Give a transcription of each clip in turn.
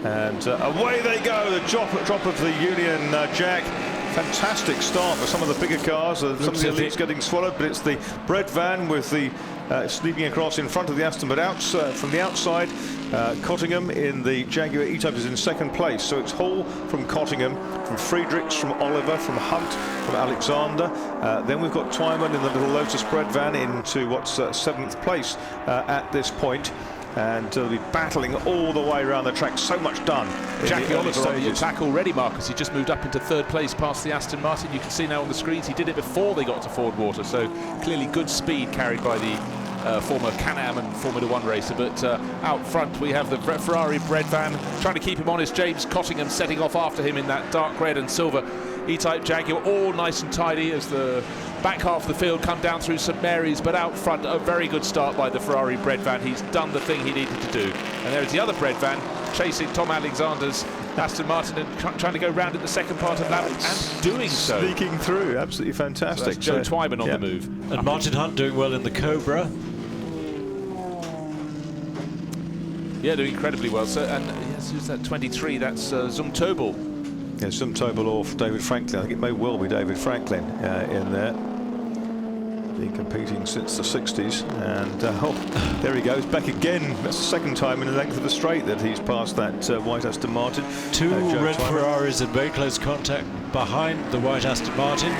And away they go, the drop of the Union Jack. Fantastic start for some of the bigger cars. Some of the elites getting swallowed, but it's the Breadvan with the sneaking across in front of the Aston, but from the outside, Cottingham in the Jaguar E-Type is in second place. So it's Hall from Cottingham, from Friedrichs, from Oliver, from Hunt, from Alexander. Then we've got Twyman in the little Lotus Breadvan into what's seventh place at this point. And they'll be battling all the way around the track. So much done. Jackie Oliver on the attack already, Marcus. He just moved up into third place past the Aston Martin. You can see now on the screens he did it before they got to Ford Water. So clearly good speed carried by the former Can-Am and Formula One racer. But out front we have the Ferrari Breadvan trying to keep him honest. James Cottingham setting off after him in that dark red and silver E-Type Jaguar, all nice and tidy as the back half of the field come down through St Mary's, but out front a very good start by the Ferrari Breadvan. He's done the thing he needed to do. And there's the other Breadvan chasing Tom Alexander's Aston Martin and trying to go round in the second part of that and doing so. Sneaking through, absolutely fantastic. So that's Joe Twyman on the move. And Martin Hunt doing well in the Cobra. Yeah, doing incredibly well. So, and yes, who's that 23? That's Zumtobel. Yeah, Zumtobel off David Franklin. I think it may well be David Franklin in there. Been competing since the 60s, and oh, there he goes back again. That's the second time in the length of the straight that he's passed that white Aston Martin. Two red Ferraris in very close contact behind the white Aston Martin.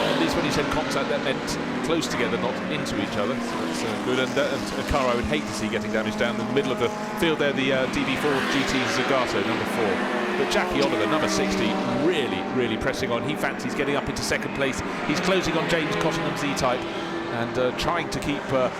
At least when he said contact, that meant close together, not into each other. So that's good. And a car I would hate to see getting damaged down in the middle of the field there, the DB4 GT Zagato, number 4. But Jackie Oliver, number 60, really pressing on. He fancies getting up into second place. He's closing on James Cottingham's E-Type and trying to keep the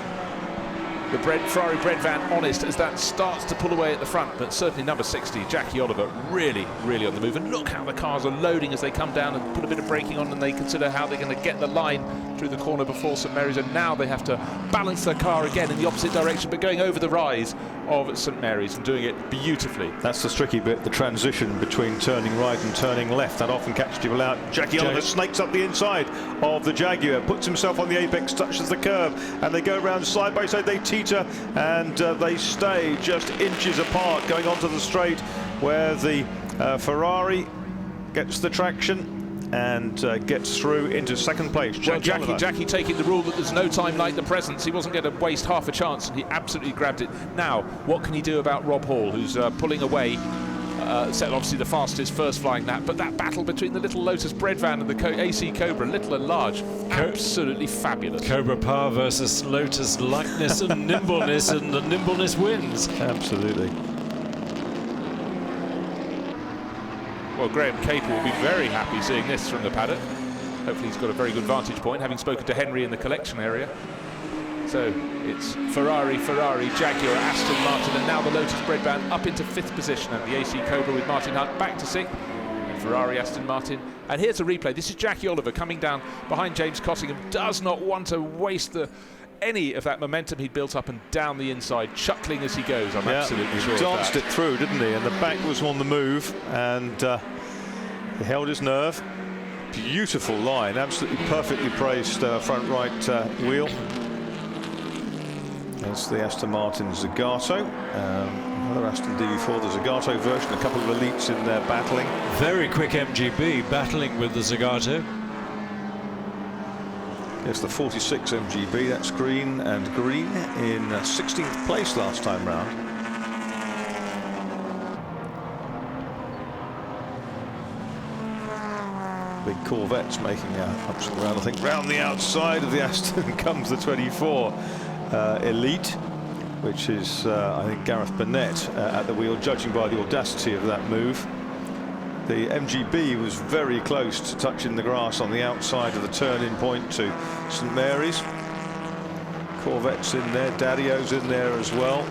Ferrari Breadvan honest as that starts to pull away at the front. But certainly number 60, Jackie Oliver, really on the move. And look how the cars are loading as they come down and put a bit of braking on, and they consider how they're going to get the line through the corner before St Mary's. And now they have to balance their car again in the opposite direction, but going over the rise of St Mary's and doing it beautifully. That's the tricky bit, the transition between turning right and turning left. That often catches people out. Jackie Oliver snakes up the inside of the Jaguar, puts himself on the apex, touches the curb, and they go around side by side. They teeter and they stay just inches apart going onto the straight where the Ferrari gets the traction and gets through into second place. Jackie taking the rule that there's no time like the present. He wasn't going to waste half a chance, and he absolutely grabbed it. Now, what can he do about Rob Hall, who's pulling away? Set obviously the fastest first flying lap, but that battle between the little Lotus Breadvan and the AC Cobra, little and large, absolutely fabulous. Cobra power versus Lotus lightness and nimbleness, and the nimbleness wins. Absolutely. Well, Graham Capel will be very happy seeing this from the paddock. Hopefully he's got a very good vantage point, having spoken to Henry in the collection area. So it's Ferrari, Jaguar, Aston Martin, and now the Lotus Breadvan up into 5th position, and the AC Cobra with Martin Hunt back to 6th. And Ferrari, Aston Martin. And here's a replay. This is Jackie Oliver coming down behind James Cottingham. Does not want to waste any of that momentum he built up and down the inside, chuckling as he goes. I'm absolutely sure. He danced it through, didn't he? And the back was on the move, and he held his nerve. Beautiful line, absolutely perfectly placed front right wheel. That's the Aston Martin Zagato. Another Aston DB4, the Zagato version, a couple of elites in there battling. Very quick MGB battling with the Zagato. It's the 46 MGB, that's green and green, in 16th place last time round. Big Corvettes making ups and around. I think round the outside of the Aston comes the 24 Elite, which is, I think, Gareth Burnett at the wheel, judging by the audacity of that move. The MGB was very close to touching the grass on the outside of the turn-in point to St Mary's. Corvette's in there, Daddy-O's in there as well.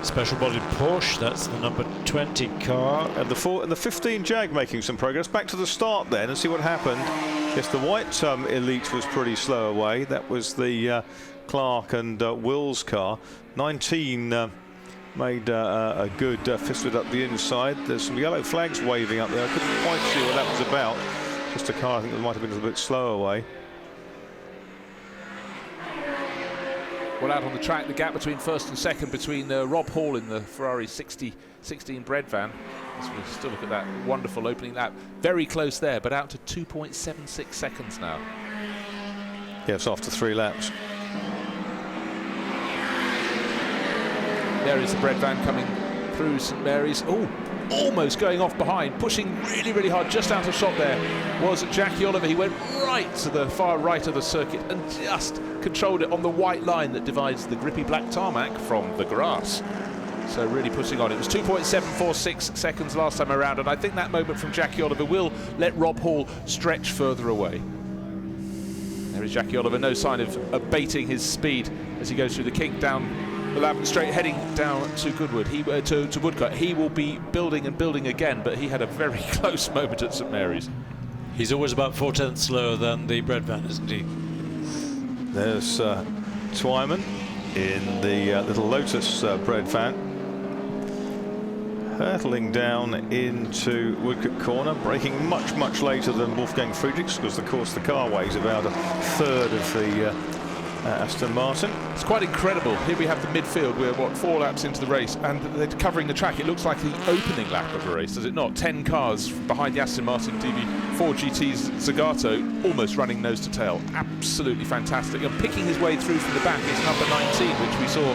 Special bodied Porsche, that's the number 20 car. And the 15 Jag making some progress. Back to the start then and see what happened. Yes, the white Elite was pretty slow away. That was the Clark and Will's car. 19 made a good fist with up the inside. There's some yellow flags waving up there. I couldn't quite see what that was about. Just a car I think that might have been a little bit slow away. Well, out on the track, the gap between first and second between Rob Hall in the Ferrari 16 Breadvan. As we still look at that wonderful opening lap, very close there, but out to 2.76 seconds now. Yes, after 3 laps. There is the Breadvan coming through St Mary's. Oh, almost going off behind, pushing really, really hard. Just out of shot there was Jackie Oliver. He went right to the far right of the circuit and just controlled it on the white line that divides the grippy black tarmac from the grass. So really pushing on. It was 2.746 seconds last time around, and I think that moment from Jackie Oliver will let Rob Hall stretch further away. There is Jackie Oliver, no sign of abating his speed as he goes through the kink down the Lavant Straight, heading down to Goodwood. To Woodcote. He will be building and building again, but he had a very close moment at St Mary's. He's always about 4/10 slower than the Breadvan, isn't he? There's Twyman in the little Lotus Breadvan, hurtling down into Woodcote Corner, braking much later than Wolfgang Friedrichs, because of course the car weighs about 1/3 of the Aston Martin. It's quite incredible. Here we have the midfield. We're, what, 4 laps into the race, and they're covering the track. It looks like the opening lap of the race, does it not? 10 cars behind the Aston Martin DB4 GT's Zagato, almost running nose to tail. Absolutely fantastic. And picking his way through from the back is number 19, which we saw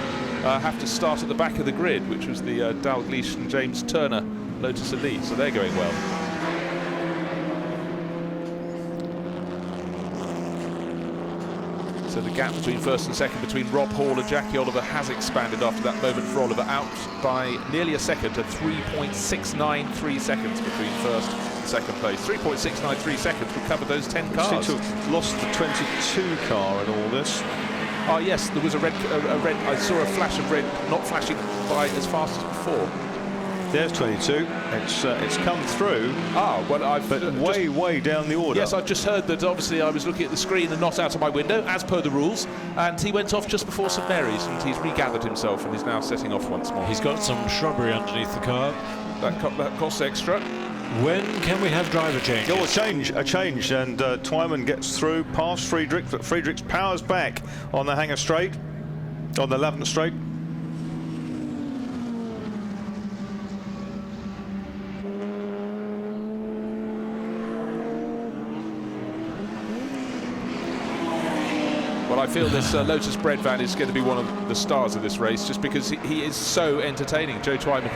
have to start at the back of the grid, which was the Dalglish and James Turner Lotus Elite. So they're going well. So the gap between first and second between Rob Hall and Jackie Oliver has expanded after that moment for Oliver, out by nearly a second to 3.693 seconds between first and second place. 3.693 seconds would cover those 10 cars. Seem to have lost the 22 car in all this. Oh yes, there was a red. I saw a flash of red, not flashing by as fast as before. There's 22. It's come through. Ah, well, but way down the order. Yes, I've just heard that. Obviously, I was looking at the screen and not out of my window, as per the rules. And he went off just before St Mary's, and he's regathered himself and is now setting off once more. He's got some shrubbery underneath the car. That costs extra. When can we have driver change? Oh, a change, and Twyman gets through past Friedrich, but Friedrichs powers back on the Hanger Straight, on the Lavant Straight. Well, I feel this Lotus Breadvan is going to be one of the stars of this race, just because he is so entertaining. Joe Twyman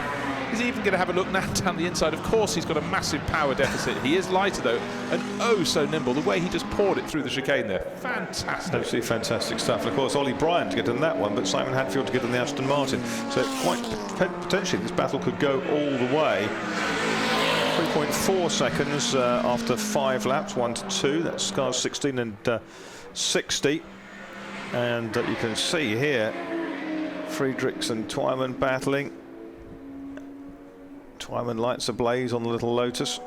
is even going to have a look now down the inside. Of course, he's got a massive power deficit. He is lighter, though, and oh so nimble. The way he just poured it through the chicane there. Fantastic. Absolutely fantastic stuff. And of course, Ollie Bryant to get in that one, but Simon Hadfield to get in the Aston Martin. So quite potentially this battle could go all the way. 3.4 seconds after 5 laps, 1-2. That's cars 16 and 60. And you can see here Friedrichs and Twyman battling. Twyman lights ablaze on the little Lotus.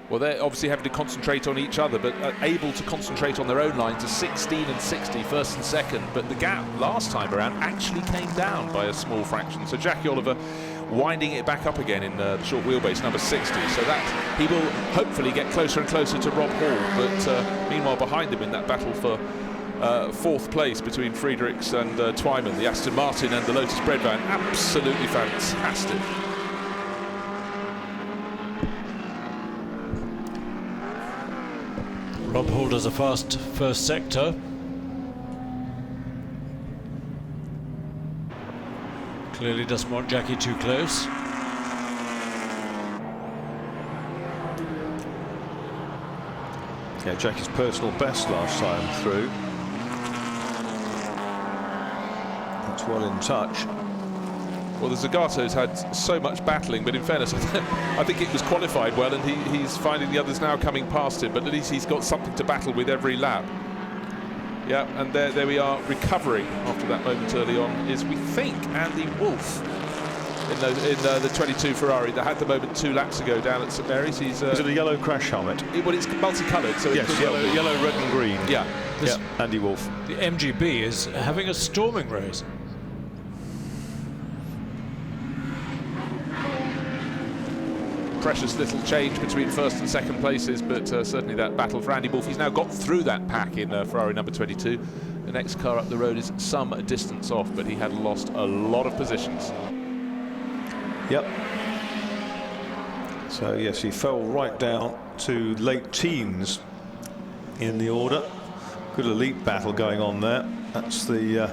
Well, they're obviously having to concentrate on each other, but able to concentrate on their own lines of 16 and 60, first and second. But the gap last time around actually came down by a small fraction. So Jackie Oliver winding it back up again in the short wheelbase, number 60. So that he will hopefully get closer and closer to Rob Hall. But meanwhile, behind him in that battle for 4th place between Friedrichs and Twyman, the Aston Martin and the Lotus Breadvan, absolutely fantastic. Rob Hall does a fast first sector. Clearly doesn't want Jackie too close. Yeah, Jackie's personal best last time through. That's well in touch. Well, the Zagato's had so much battling, but in fairness, I think it was qualified well, and he's finding the others now coming past him, but at least he's got something to battle with every lap. Yeah, and there we are, recovering after that moment early on, is, we think, Andy Wolff in the 22 Ferrari that had the moment 2 laps ago down at St Mary's. Is it a yellow crash helmet? Well, it's multicoloured, so yes, it's yellow, red and green. Yeah. Andy Wolff. The MGB is having a storming race. Precious little change between first and second places, but certainly that battle for Andy Wolff. He's now got through that pack in Ferrari number 22, The next car up the road is some distance off, but he had lost a lot of positions. Yep. So yes, he fell right down to late teens in the order. Good elite battle going on there. That's the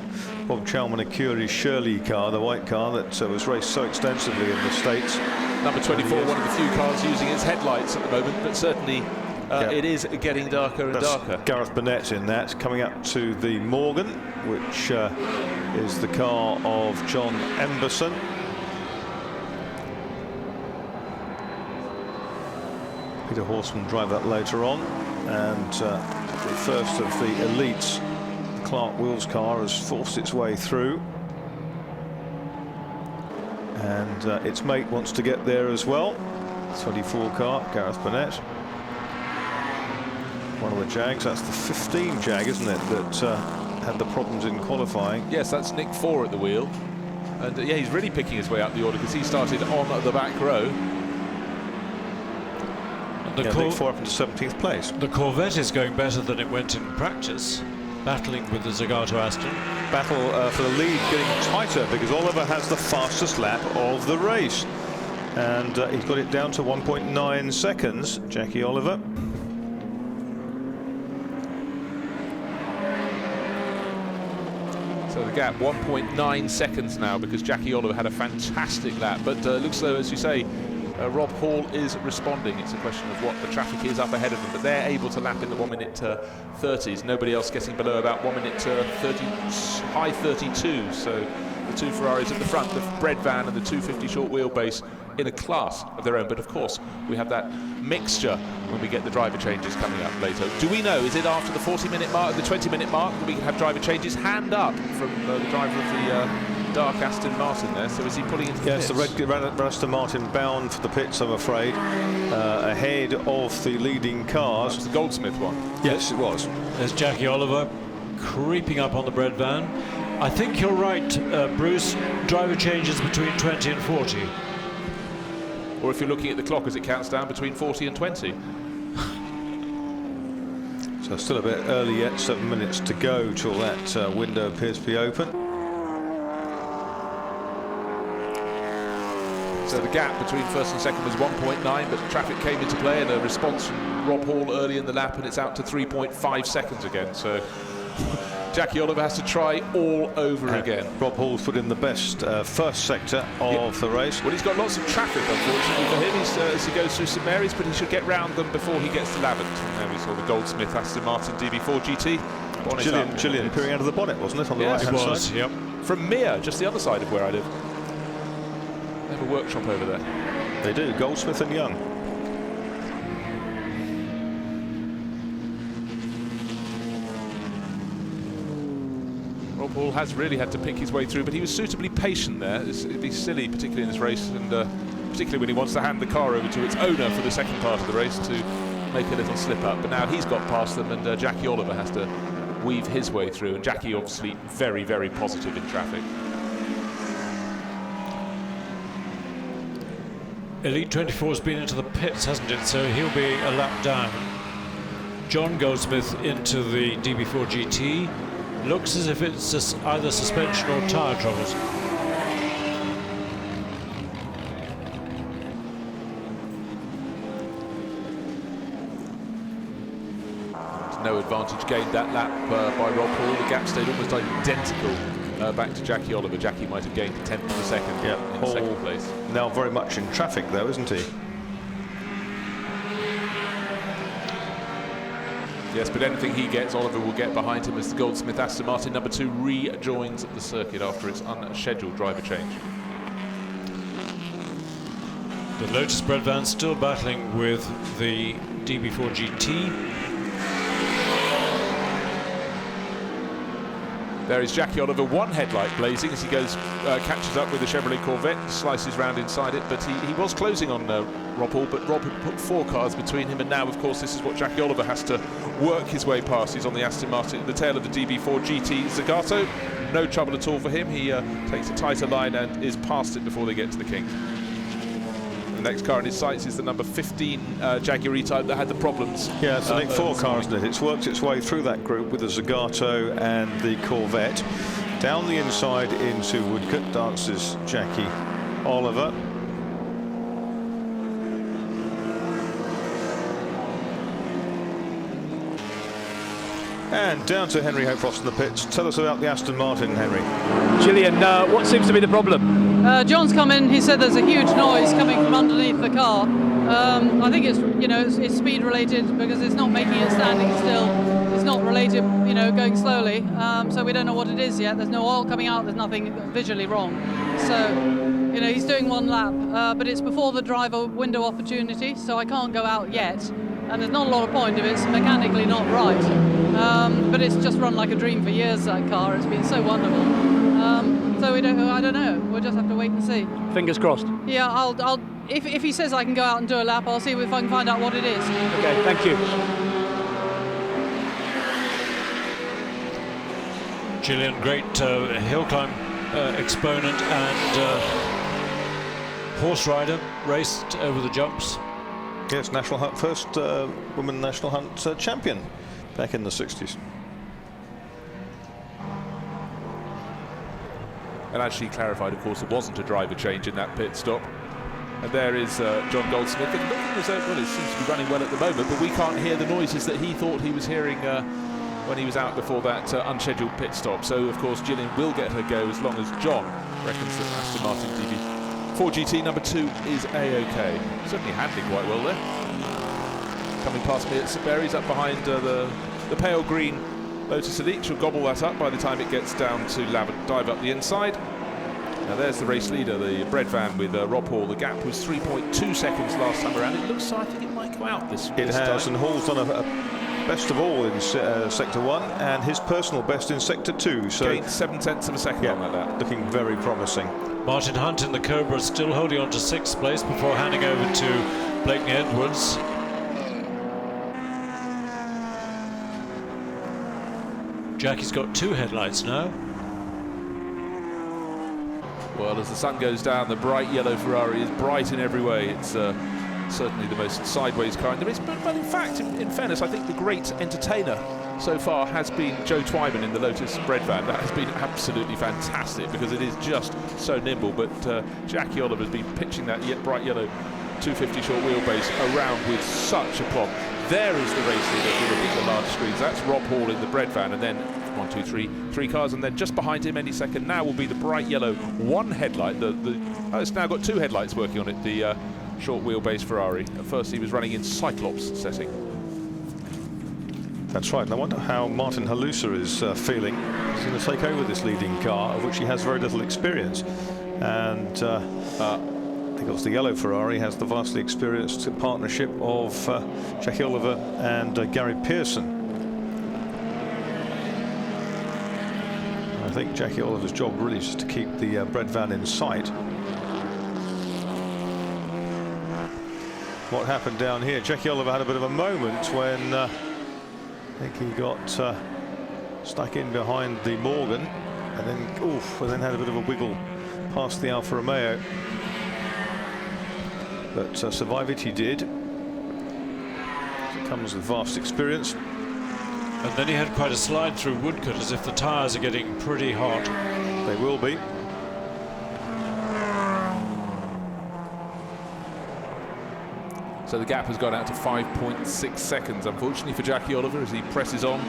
Bob Chalman-Acuri Shirley car, the white car that was raced so extensively in the States. Number 24, one of the few cars using its headlights at the moment, but certainly it is getting darker and darker. Gareth Burnett in that, coming up to the Morgan, which is the car of John Emberson. Peter Horseman drive that later on, and the first of the elites, Clark Will's car, has forced its way through, and its mate wants to get there as well. 24 car, Gareth Burnett, one of the Jags. That's the 15 Jag, isn't it, that had the problems in qualifying? Yes, that's Nick 4 at the wheel, and yeah, he's really picking his way up the order because he started on the back row. Nick 4 up into 17th place. The Corvette is going better than it went in practice, battling with the Zagato Aston. Battle for the lead getting tighter because Oliver has the fastest lap of the race, and he's got it down to 1.9 seconds, Jackie Oliver. So the gap 1.9 seconds now because Jackie Oliver had a fantastic lap, but looks though, as you say, Rob Hall is responding. It's a question of what the traffic is up ahead of them, but they're able to lap in the 1 minute 30s. Nobody else getting below about 1 minute 30, high 32. So the two Ferraris at the front, the Breadvan and the 250 short wheelbase, in a class of their own. But of course, we have that mixture when we get the driver changes coming up later. Do we know, is it after the 40-minute mark, the 20-minute mark, that we can have driver changes? Hand up from the driver of the dark Aston Martin there. So is he pulling into the pits? Yes, the red Aston Martin bound for the pits, I'm afraid, ahead of the leading cars. That was the Goldsmith one. Yes, it was. There's Jackie Oliver creeping up on the Breadvan. I think you're right, Bruce. Driver changes between 20 and 40. Or if you're looking at the clock as it counts down, between 40 and 20. So still a bit early yet, 7 minutes to go till that window appears to be open. So the gap between first and second was 1.9, but traffic came into play and a response from Rob Hall early in the lap, and it's out to 3.5 seconds again. So Jackie Oliver has to try all over again. Rob Hall's put in the best first sector of the race. Well, he's got lots of traffic, unfortunately, for him as he goes through St Mary's, but he should get round them before he gets to Lavant. There we saw the Goldsmith Aston Martin DB4 GT. Gillian peering out of the bonnet, wasn't it, on the right-hand side? Yep. From Mere, just the other side of where I live. They have a workshop over there. They do, Goldsmith and Young. Rob Hall has really had to pick his way through, but he was suitably patient there. It'd be silly, particularly in this race, and particularly when he wants to hand the car over to its owner for the second part of the race, to make a little slip up. But now he's got past them, and Jackie Oliver has to weave his way through, and Jackie obviously very, very positive in traffic. Elite 24's been into the pits, hasn't it? So he'll be a lap down. John Goldsmith into the DB4 GT. Looks as if it's either suspension or tyre troubles. No advantage gained that lap by Rob Hall. The gap stayed almost identical back to Jackie Oliver. Jackie might have gained a tenth of a second in second place. Now very much in traffic, though, isn't he? Yes, but anything he gets, Oliver will get behind him as the Goldsmith Aston Martin number 2 rejoins the circuit after its unscheduled driver change. The Lotus Breadvan still battling with the DB4 GT. There is Jackie Oliver, one headlight blazing as he goes, catches up with the Chevrolet Corvette, slices round inside it, but he was closing on Rob Hall, but Rob had put 4 cars between him, and now, of course, this is what Jackie Oliver has to work his way past. He's on the Aston Martin, the tail of the DB4 GT Zagato. No trouble at all for him. He takes a tighter line and is past it before they get to the King. The next car in his sights is the number 15 Jaguar E-Type that had the problems. Yeah, it's the Nick 4 car, isn't it? It's worked its way through that group with the Zagato and the Corvette. Down the inside into Woodcote dances Jackie Oliver. And down to Henry Hopefoss in the pits. Tell us about the Aston Martin, Henry. Gillian, what seems to be the problem? John's come in. He said there's a huge noise coming from underneath the car. I think it's it's speed related because it's not making it standing still. It's not related, going slowly. So we don't know what it is yet. There's no oil coming out. There's nothing visually wrong. So he's doing one lap, but it's before the driver window opportunity, so I can't go out yet. And there's not a lot of point if it's mechanically not right. But it's just run like a dream for years, that car. It's been so wonderful. So I don't know. We'll just have to wait and see. Fingers crossed. Yeah, if he says I can go out and do a lap, I'll see if I can find out what it is. Okay, thank you. Gillian, great hill climb exponent and horse rider, raced over the jumps. Yes, National Hunt, first women National Hunt champion back in the 60s. And as she clarified, of course, it wasn't a driver change in that pit stop. And there is John Goldsmith. And looking as though, well, it seems to be running well at the moment, but we can't hear the noises that he thought he was hearing when he was out before that unscheduled pit stop. So, of course, Gillian will get her go as long as John reckons that Aston Martin DB4 GT number 2 is A-OK. Certainly handling quite well there. Coming past me at St Mary's, up behind the pale green Lotus Elite. She'll gobble that up by the time it gets down to dive up the inside. Now there's the race leader, the Breadvan with Rob Hall. The gap was 3.2 seconds last time around. It looks like I think it might go out this time. It has, and Hall's done a best of all in Sector 1 and his personal best in Sector 2. So gained 0.7 of a second on that. Looking very promising. Martin Hunt in the Cobra still holding on to 6th place before handing over to Blakeney Edwards. Jackie's got 2 headlights now. Well, as the sun goes down, the bright yellow Ferrari is bright in every way. It's certainly the most sideways car in the race. But in fact, in fairness, I think the great entertainer so far has been Joe Twyman in the Lotus Breadvan. That has been absolutely fantastic because it is just so nimble. But Jackie Oliver has been pitching that bright yellow 250 short wheelbase around with such aplomb. There is the race leader if you look at the large screens. That's Rob Hall in the Breadvan, and then 1, 2, 3, 3 cars, and then just behind him any second now will be the bright yellow one headlight. It's now got 2 headlights working on it, the short wheelbase Ferrari. At first he was running in Cyclops setting. That's right, and I wonder how Martin Halusa is feeling. He's going to take over this leading car, of which he has very little experience. And of course, the yellow Ferrari has the vastly experienced partnership of Jackie Oliver and Gary Pearson. I think Jackie Oliver's job really is to keep the Breadvan in sight. What happened down here? Jackie Oliver had a bit of a moment when I think he got stuck in behind the Morgan, and then had a bit of a wiggle past the Alfa Romeo. But survive it he did. It comes with vast experience. And then he had quite a slide through Woodcote, as if the tyres are getting pretty hot. They will be. So the gap has gone out to 5.6 seconds, unfortunately, for Jackie Oliver as he presses on,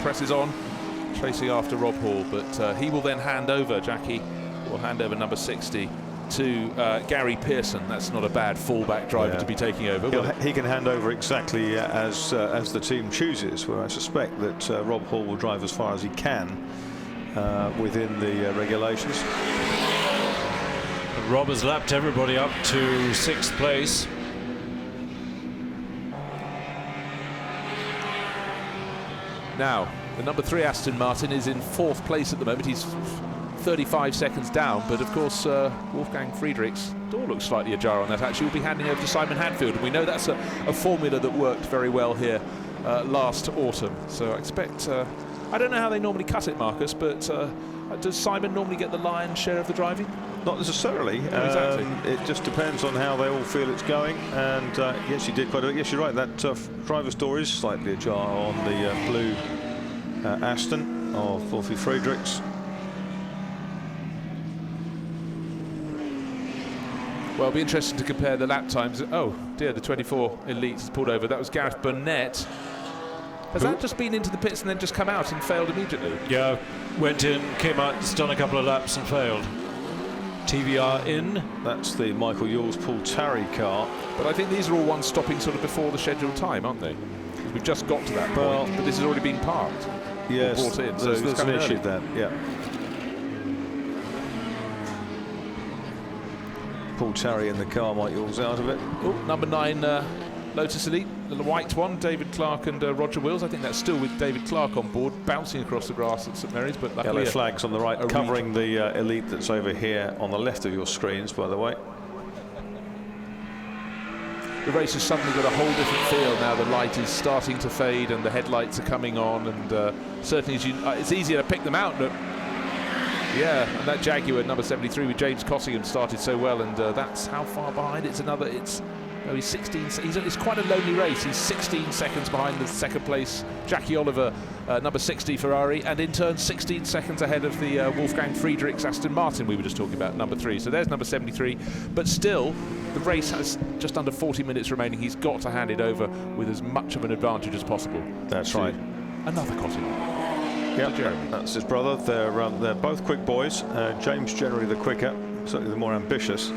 chasing after Rob Hall. But he will then hand over, Jackie will hand over number 60 to Gary Pearson. That's not a bad fallback driver to be taking over. He can hand over exactly as the team chooses, where I suspect that Rob Hall will drive as far as he can within the regulations. And Rob has lapped everybody up to 6th place. Now, the number 3 Aston Martin is in 4th place at the moment. He's 35 seconds down, but of course Wolfgang Friedrich's door looks slightly ajar on that. Actually, will be handing over to Simon Hadfield, and we know that's a formula that worked very well here last autumn. So I expect I don't know how they normally cut it, Marcus, but Does Simon normally get the lion's share of the driving? Not necessarily. No, exactly. It just depends on how they all feel it's going. And yes, he did quite a bit. Yes, you're right. That driver's door is slightly ajar on the blue Aston of Wolfie Friedrichs. Well, it'll be interesting to compare the lap times. Oh dear, the 24 elites pulled over. That was Gareth Burnett. Has that just been into the pits and then just come out and failed immediately? Yeah, went in, came out, done a couple of laps and failed. TVR in. That's the Michael Yules Paul Tarry car. But I think these are all ones stopping sort of before the scheduled time, aren't they? Because we've just got to that Well, point, but this has already been parked. Yes, or brought in, so there's an issue there. Yeah. Paul Tarry in the car, Mike Yules out of it. Oh, number 9 Lotus Elite, the white one, David Clark and Roger Wills. I think that's still with David Clark on board, bouncing across the grass at St Mary's. But luckily Yellow flags on the right, covering the Elite that's over here on the left of your screens, by the way. the race has suddenly got a whole different feel now. The light is starting to fade and the headlights are coming on, and certainly it's easier to pick them out. But yeah, and that Jaguar number 73 with James Cottingham started so well, and that's how far behind. He's 16. It's quite a lonely race. He's 16 seconds behind the second place Jackie Oliver, number 60 Ferrari, and in turn 16 seconds ahead of the Wolfgang Friedrichs Aston Martin we were just talking about, number 3. So there's number 73, but still the race has just under 40 minutes remaining. He's got to hand it over with as much of an advantage as possible. That's right. Another Cottingham. Yeah, that's his brother. They're both quick boys. James generally the quicker, certainly the more ambitious.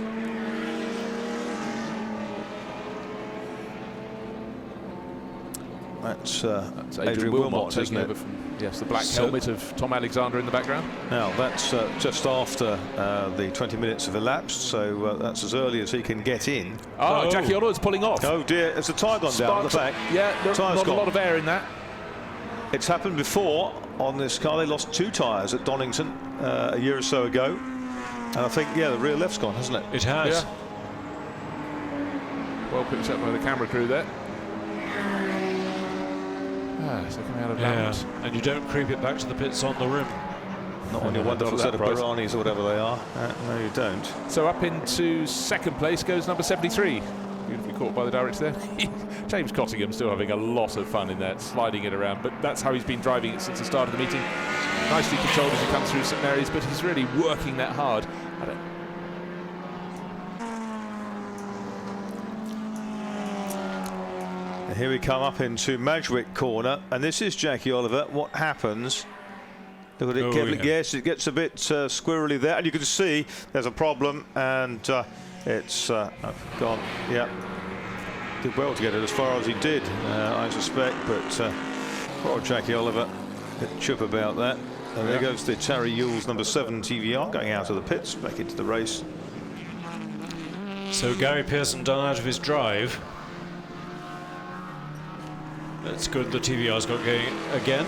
That's Adrian Wilmot, taking over from, yes, the black helmet of Tom Alexander in the background. Now that's just after the 20 minutes have elapsed, so that's as early as he can get in. Oh, Jackie Oliver's pulling off. Oh dear, has the tyre gone down at the back? Yeah, there's not a lot of air in that. It's happened before on this car. They lost 2 tyres at Donington a year or so ago, and I think, yeah, the rear left's gone, hasn't it? It has. Yeah. Well picked up by the camera crew there. So coming out of bounds. And you don't creep it back to the pits on the rim. Not on your wonderful set of Baranis or whatever they are. No, you don't. So up into second place goes number 73. Beautifully caught by the director there. James Cottingham still having a lot of fun in there, sliding it around, but that's how he's been driving it since the start of the meeting. Nicely controlled as he comes through St Mary's, but he's really working that hard. Here we come up into Madgwick corner, and this is Jackie Oliver. What happens? Look at it carefully. Yeah. Yes, it gets a bit squirrely there, and you can see there's a problem, and it's gone. Yeah, did well to get it as far as he did, I suspect, but poor Jackie Oliver, a bit chup about that. And there goes the Terry Yules number 7 TVR going out of the pits, back into the race. So Gary Pearson done out of his drive. That's good, the TVR's got going again.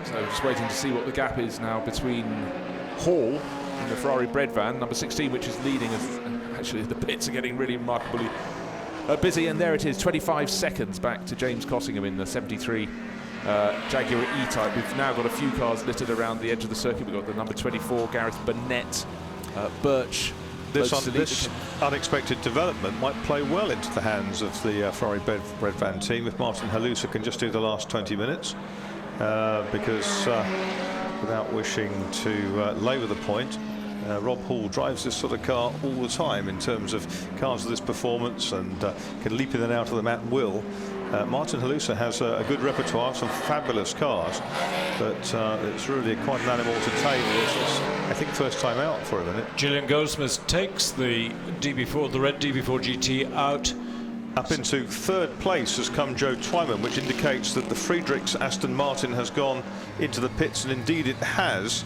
So just waiting to see what the gap is now between Hall and the Ferrari Breadvan, number 16, which is leading. Actually, the pits are getting really remarkably busy, and there it is, 25 seconds back to James Cottingham in the 73 Jaguar E-Type. We've now got a few cars littered around the edge of the circuit. We've got the number 24 Gareth Burnett, Birch. This unexpected development might play well into the hands of the Ferrari Breadvan team if Martin Halusa can just do the last 20 minutes, because without wishing to labour the point, Rob Hall drives this sort of car all the time in terms of cars of this performance, and can leap in and out of them at will. Martin Halusa has a good repertoire, some fabulous cars, but it's really quite an animal to tame. It's, I think, first time out for a minute. Gillian Goldsmith takes the DB4, the red DB4 GT out. Up into third place has come Joe Twyman, which indicates that the Friedrichs Aston Martin has gone into the pits, and indeed it has.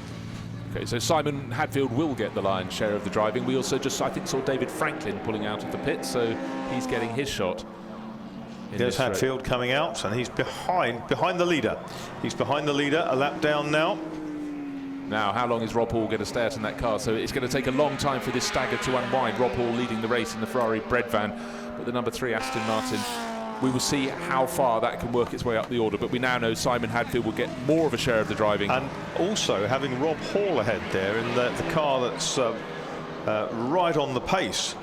Okay, so Simon Hadfield will get the lion's share of the driving. We also just, I think, saw David Franklin pulling out of the pits, so he's getting his shot. There's Hadfield coming out, and he's behind the leader. He's behind the leader, a lap down now. Now, how long is Rob Hall going to stay out in that car? So it's going to take a long time for this stagger to unwind. Rob Hall leading the race in the Ferrari Breadvan, but the number 3 Aston Martin we will see how far that can work its way up the order. But we now know Simon Hadfield will get more of a share of the driving. And also having Rob Hall ahead there in the car that's right on the pace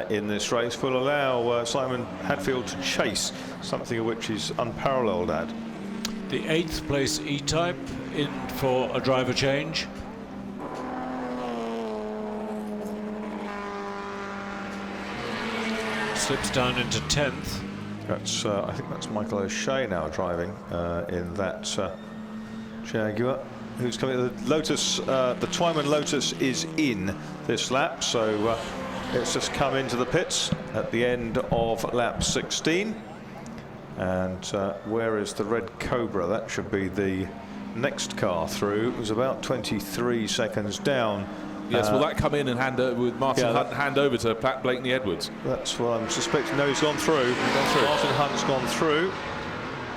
in this race will allow Simon Hadfield to chase, something of which he's unparalleled at. The 8th place E-Type in for a driver change. Slips down into 10th. That's I think that's Michael O'Shea now driving in that Jaguar, who's coming. The Lotus, the Twyman Lotus is in this lap, so it's just come into the pits at the end of lap 16. And where is the Red Cobra? That should be the next car through. It was about 23 seconds down. Yes, will that come in and hand over with Martin Hunt, hand over to Pat Blakeney Edwards? That's what I'm suspecting. No, he's gone through. Martin Hunt's gone through.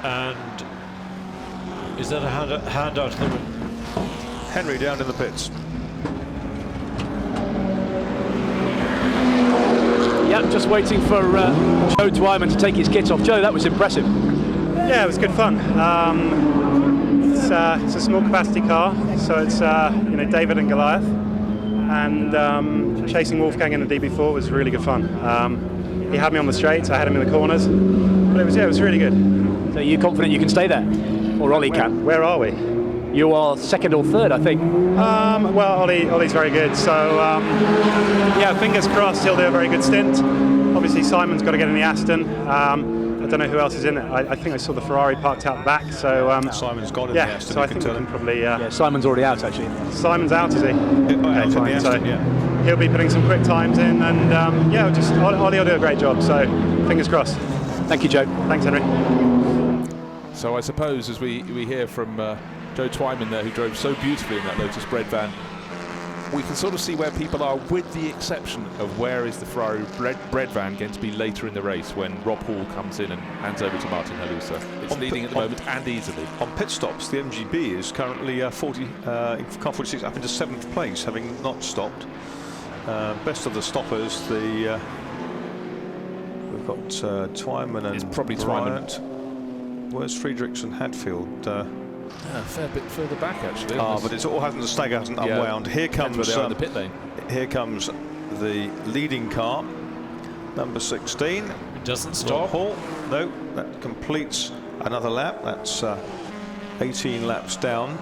And is that a handout to the Henry down in the pits. Yeah, just waiting for Joe Twyman to take his kit off. Joe, that was impressive. Yeah, it was good fun. It's a small capacity car, so it's you know, David and Goliath, and chasing Wolfgang in the DB4 was really good fun. He had me on the straights, I had him in the corners, but it was really good. So are you confident you can stay there, or Ollie can? Where are we? You are 2nd or 3rd, I think. Well, Ollie's very good, so yeah, fingers crossed he'll do a very good stint. Obviously Simon's got to get in the Aston. I don't know who else is in it. I think I saw the Ferrari parked out the back, so Simon's got in yeah, the Aston. so I think we can probably yeah, Simon's already out actually. Simon's out, is he? Okay, fine. So yeah. He'll be putting some quick times in, and yeah, Ollie will do a great job, so fingers crossed. Thank you, Joe. Thanks, Henry. So I suppose as we hear from Joe Twyman there, who drove so beautifully in that Lotus Breadvan, we can sort of see where people are, with the exception of where is the Ferrari Breadvan going to be later in the race when Rob Hall comes in and hands over to Martin Halusa. It's leading at the moment and easily. On pit stops, the MGB is currently car 46 up into 7th place, having not stopped. Best of the stoppers, we've got Twyman and it's probably Bryant. Twyman. Where's Friedrichs and Hadfield? A fair bit further back actually. But it's all hasn't, the stagger hasn't unwound. Here comes the pit lane. Here comes the leading car, number 16. It doesn't stop. Hall. No, that completes another lap. That's 18 laps down.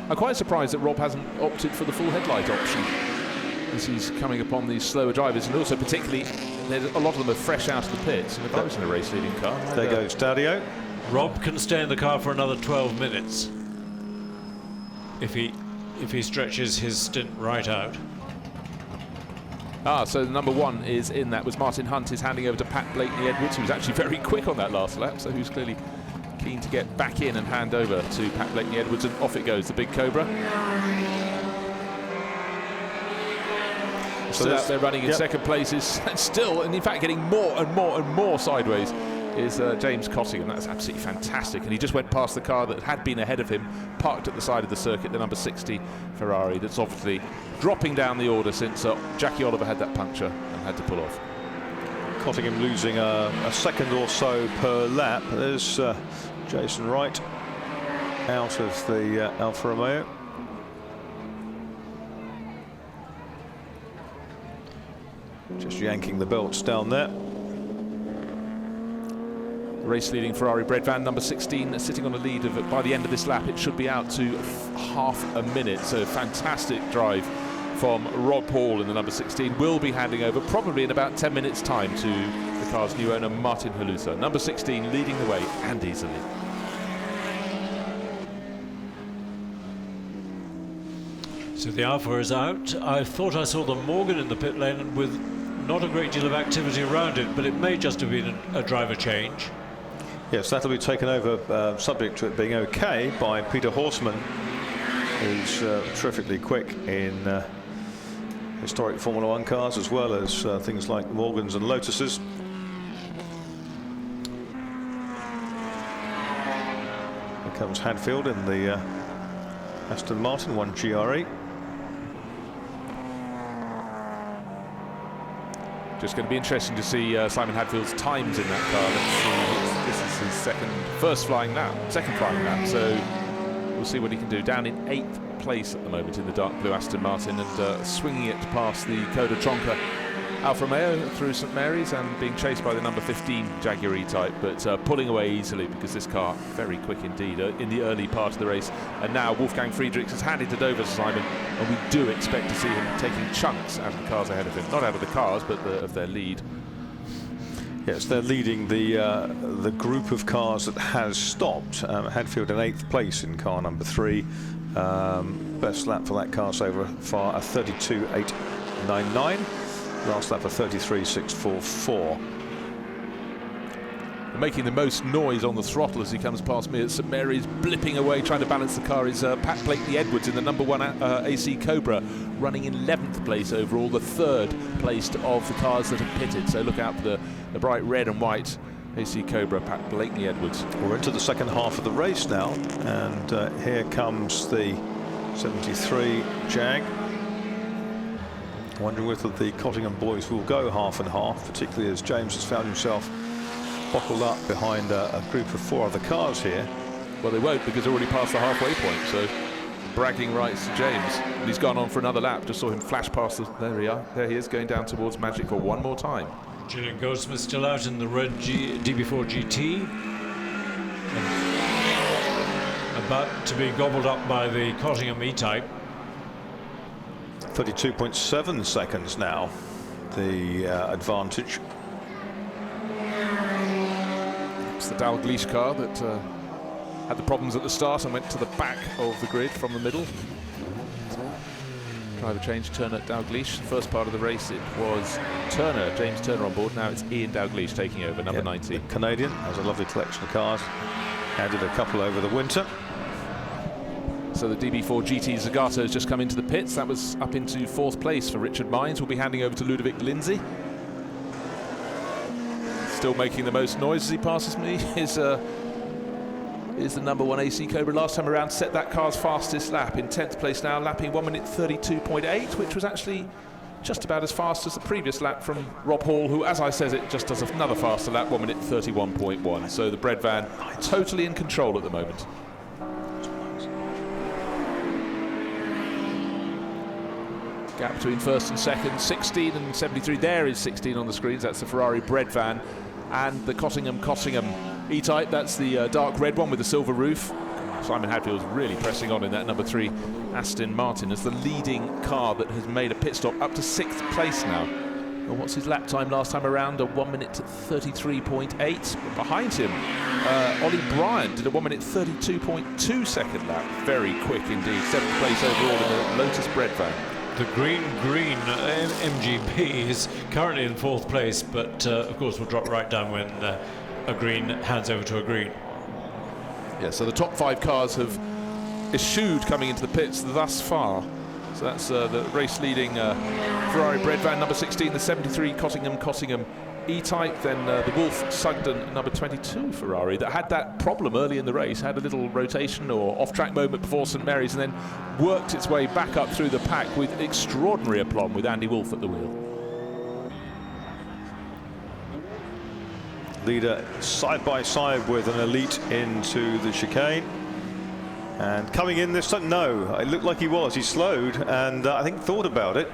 I'm quite surprised that Rob hasn't opted for the full headlight option as he's coming upon these slower drivers, and also particularly a lot of them are fresh out of the pits. And if I was in a race leading car, there goes Stadio. Rob can stay in the car for another 12 minutes if he stretches his stint right out. So the number 1 is in. That was Martin Hunt, is handing over to Pat Blakeney Edwards, who was actually very quick on that last lap, so who's clearly keen to get back in and hand over to Pat Blakeney Edwards, and off it goes, the big Cobra. So they're running in second places, and still, and in fact getting more and more and more sideways, is James Cottingham. That's absolutely fantastic, and he just went past the car that had been ahead of him, parked at the side of the circuit, the number 60 Ferrari, that's obviously dropping down the order since Jackie Oliver had that puncture and had to pull off. Cottingham losing a second or so per lap. There's Jason Wright out of the Alfa Romeo. Just yanking the belts down there. Race leading Ferrari Breadvan, number 16, sitting on a lead of, by the end of this lap, it should be out to half a minute. So fantastic drive from Rob Hall in the number 16. Will be handing over probably in about 10 minutes time to the car's new owner, Martin Halusa. Number 16 leading the way and easily. So the Alfa is out. I thought I saw the Morgan in the pit lane and with not a great deal of activity around it, but it may just have been a driver change. Yes, that'll be taken over, subject to it being okay, by Peter Horseman, who's terrifically quick in historic Formula 1 cars, as well as things like Morgans and Lotuses. Here comes Hadfield in the Aston Martin 1 GRE. Just going to be interesting to see Simon Hadfield's times in that car. Let's see This is his second flying lap, so we'll see what he can do. Down in 8th place at the moment in the dark blue Aston Martin, and swinging it past the Coda Tronca Alfa Romeo through St Mary's, and being chased by the number 15 Jaguar E-Type, but pulling away easily because this car very quick indeed in the early part of the race. And now Wolfgang Friedrichs has handed it over to Simon, and we do expect to see him taking chunks out of the cars ahead of him. Not out of the cars, but of their lead. Yes, they're leading the group of cars that has stopped. Hadfield in 8th place in car number 3. Best lap for that car so far, a 32.899. Last lap a 33.644. Making the most noise on the throttle as he comes past me at St Mary's, blipping away, trying to balance the car, is Pat Blakely-Edwards in the number 1 AC Cobra, running in 11th place overall, the 3rd placed of the cars that have pitted. So look out for the bright red and white AC Cobra, Pat Blakely-Edwards. We're into the second half of the race now, and here comes the 73 Jag. Wondering whether the Cottingham boys will go half and half, particularly as James has found himself buckled up behind a group of 4 other cars here. Well, they won't, because they're already past the halfway point, so bragging rights to James. And he's gone on for another lap. Just saw him flash past there he is, going down towards Magic for one more time. Julian Goldsmith still out in the red DB4 GT, about to be gobbled up by the Cottingham E-Type. 32.7 seconds now, the advantage. It's the Dalglish car that had the problems at the start and went to the back of the grid from the middle. Driver change, Turner Dalglish. First part of the race it was James Turner on board. Now it's Ian Dalglish taking over, number 90. The Canadian has a lovely collection of cars. Added a couple over the winter. So the DB4 GT Zagato has just come into the pits. That was up into 4th place for Richard Mines. We'll be handing over to Ludovic Lindsay. Still making the most noise as he passes me is the number 1 AC Cobra. Last time around set that car's fastest lap in 10th place now, lapping 1 minute 32.8, which was actually just about as fast as the previous lap from Rob Hall, who, as I says it, just does another faster lap, 1 minute 31.1. So the Breadvan totally in control at the moment. Gap between first and second, 16 and 73. There is 16 on the screens. That's the Ferrari Breadvan, and the Cottingham E-Type. That's the dark red one with the silver roof. Simon Hadfield's really pressing on in that number 3 Aston Martin as the leading car that has made a pit stop up to 6th place now. And what's his lap time last time around? A 1 minute 33.8. Behind him, Ollie Bryant did a 1 minute 32.2 second lap. Very quick indeed. 7th place overall in the Lotus Breadvan. The green MGB is currently in 4th place, but of course will drop right down when a green hands over to a green. Yeah, so the top 5 cars have eschewed coming into the pits thus far. So that's the race-leading Ferrari Breadvan, number 16, the 73 Cottingham E-Type, then the Wolf Sugden, number 22 Ferrari, that had that problem early in the race, had a little rotation or off-track moment before St Mary's, and then worked its way back up through the pack with extraordinary aplomb with Andy Wolf at the wheel. Leader side by side with an elite into the chicane. And coming in this time, no, it looked like he was. He slowed and I think thought about it,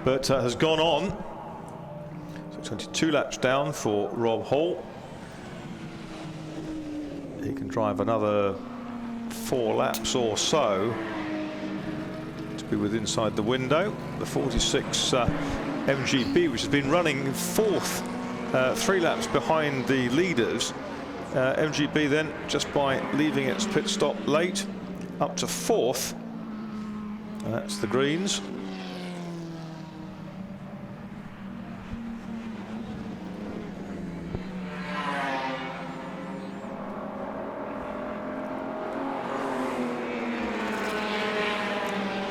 but has gone on. So 22 laps down for Rob Hall. He can drive another 4 laps or so to be within inside the window. The 46 MGB, which has been running 4th, 3 laps behind the leaders. MGB then, just by leaving its pit stop late, up to 4th, and that's the greens.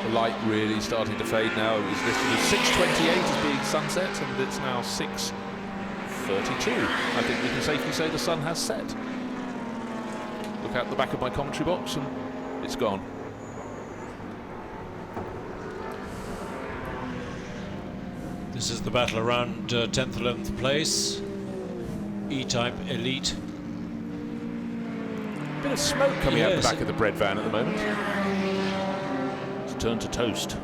The light really starting to fade now. It was listed as 6:28 as being sunset, and it's now 6:32. I think we can safely say the sun has set. Look out the back of my commentary box and it's gone. This is the battle around 10th, 11th place. E-Type Elite bit of smoke coming out the back of the Breadvan at the moment. It's turned to toast.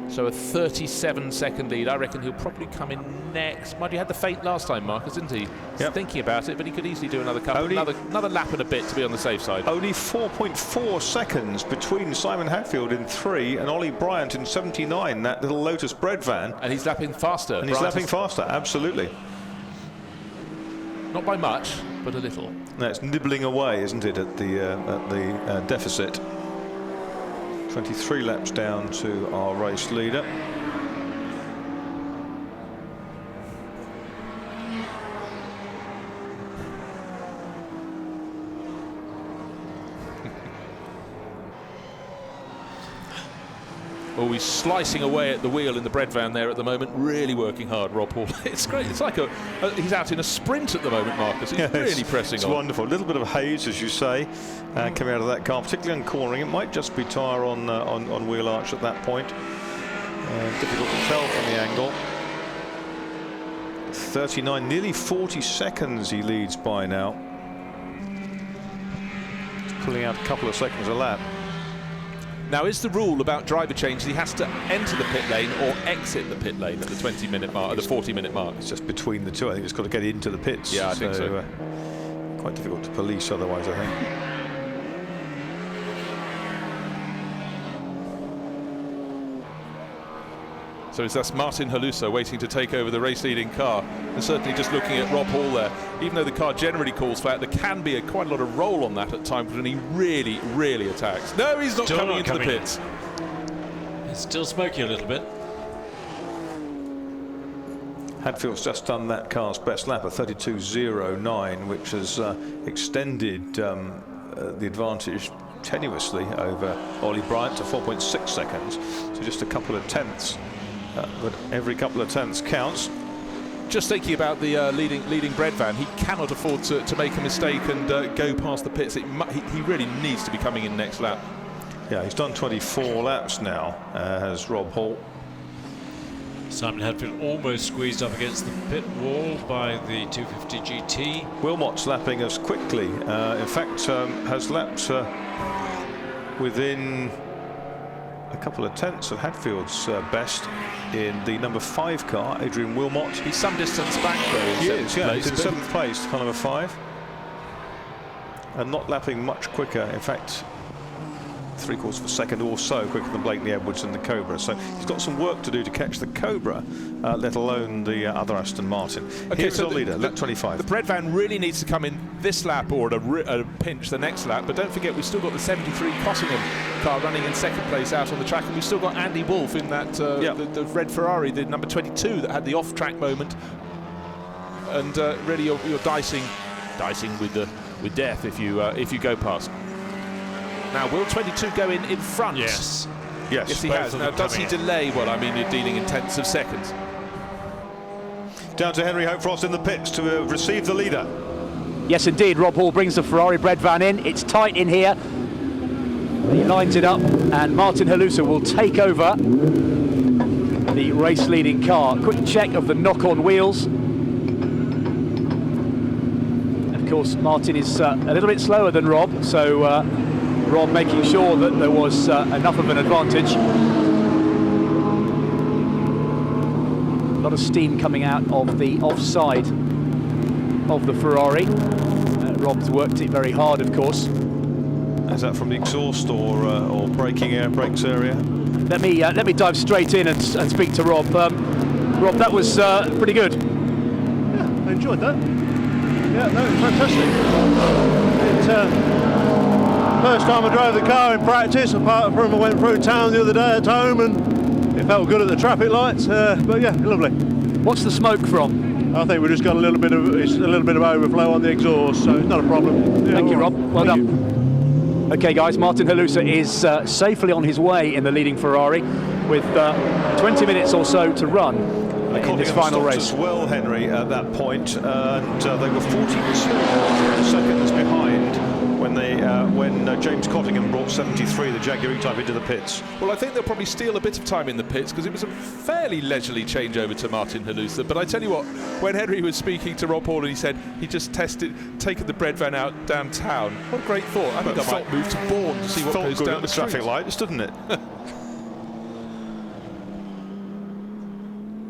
So a 37-second lead. I reckon he'll probably come in next. Mind you, had the feint last time, Marcus, didn't he? He's thinking about it, but he could easily do another couple, another lap and a bit to be on the safe side. Only 4.4 seconds between Simon Hadfield in 3 and Ollie Bryant in 79, that little Lotus Breadvan. And he's lapping faster. And he's lapping faster, absolutely. Not by much, but a little. That's nibbling away, isn't it, at the deficit. 23 laps down to our race leader. Oh, he's slicing away at the wheel in the Breadvan there at the moment, really working hard, Rob Hall. It's great. It's like he's out in a sprint at the moment, Marcus. He's really pressing on. It's wonderful. A little bit of haze, as you say, coming out of that car, particularly on cornering. It might just be tyre on wheel arch at that point. Difficult to tell from the angle. 39, nearly 40 seconds he leads by now. He's pulling out a couple of seconds a lap. Now, is the rule about driver change he has to enter the pit lane or exit the pit lane at the 20-minute mark, or the 40-minute mark? It's just between the two. I think it's got to get into the pits. Yeah, I think so. Quite difficult to police otherwise, I think. So it's thus Martin Halusa waiting to take over the race-leading car, and certainly just looking at Rob Hall there. Even though the car generally calls flat, there can be quite a lot of roll on that at times when he really, really attacks. No, he's not coming into the pits. It's still smoky a little bit. Hadfield's just done that car's best lap, a 32.09, which has extended the advantage tenuously over Ollie Bryant to 4.6 seconds, so just a couple of tenths. But every couple of tenths counts. Just thinking about the leading Breadvan, he cannot afford to make a mistake and go past the pits. He really needs to be coming in next lap. Yeah, he's done 24 laps now, has Rob Hall. Simon Hadfield almost squeezed up against the pit wall by the 250 GT. Wilmot's lapping us quickly. In fact, has lapped within a couple of tenths of Hadfield's best in the number 5 car, Adrian Wilmot. He's some distance back though. He is, yeah. He's in 7th place, car number 5. And not lapping much quicker. In fact, 3/4 of a second or so quicker than Blakeney Edwards and the Cobra. So he's got some work to do to catch the Cobra, let alone the other Aston Martin. Okay, Here's so our leader, lap 25. The Breadvan really needs to come in this lap or at a pinch the next lap. But don't forget, we've still got the 73 Cottingham car running in 2nd place out on the track, and we've still got Andy Wolff in that the red Ferrari, the number 22 that had the off-track moment. And really, you're dicing with death if you go past. Now, will 22 go in front? Yes. Yes, he has. Now, does he delay? Well, I mean, you're dealing in tenths of seconds. Down to Henry Hope-Frost in the pits to receive the leader. Yes, indeed. Rob Hall brings the Ferrari Breadvan in. It's tight in here. He lines it up, and Martin Halusa will take over the race-leading car. Quick check of the knock-on wheels. Of course, Martin is a little bit slower than Rob, so Rob making sure that there was enough of an advantage. A lot of steam coming out of the offside of the Ferrari. Rob's worked it very hard, of course. Is that from the exhaust or brakes area? Let me dive straight in and speak to Rob. Rob, that was pretty good. Yeah, I enjoyed that. Yeah, that was fantastic. First time I drove the car in practice, apart from I went through town the other day at home, and it felt good at the traffic lights. But yeah, lovely. What's the smoke from? I think we just got a little bit of overflow on the exhaust, so it's not a problem. Yeah, Thank you, Rob. Well Thank done. Okay, guys, Martin Halusa is safely on his way in the leading Ferrari with 20 minutes or so to run. in this final stopped race. as well, Henry, at that point, and they were 42 seconds behind when James Cottingham brought 73, the Jaguar E-Type, into the pits. Well, I think they'll probably steal a bit of time in the pits because it was a fairly leisurely changeover to Martin Halusa. But I tell you what, when Henry was speaking to Rob Hall and he said he just taken the Breadvan out downtown, what a great thought. I think I might move to Bourne to see what goes down the traffic street. lights, didn't it?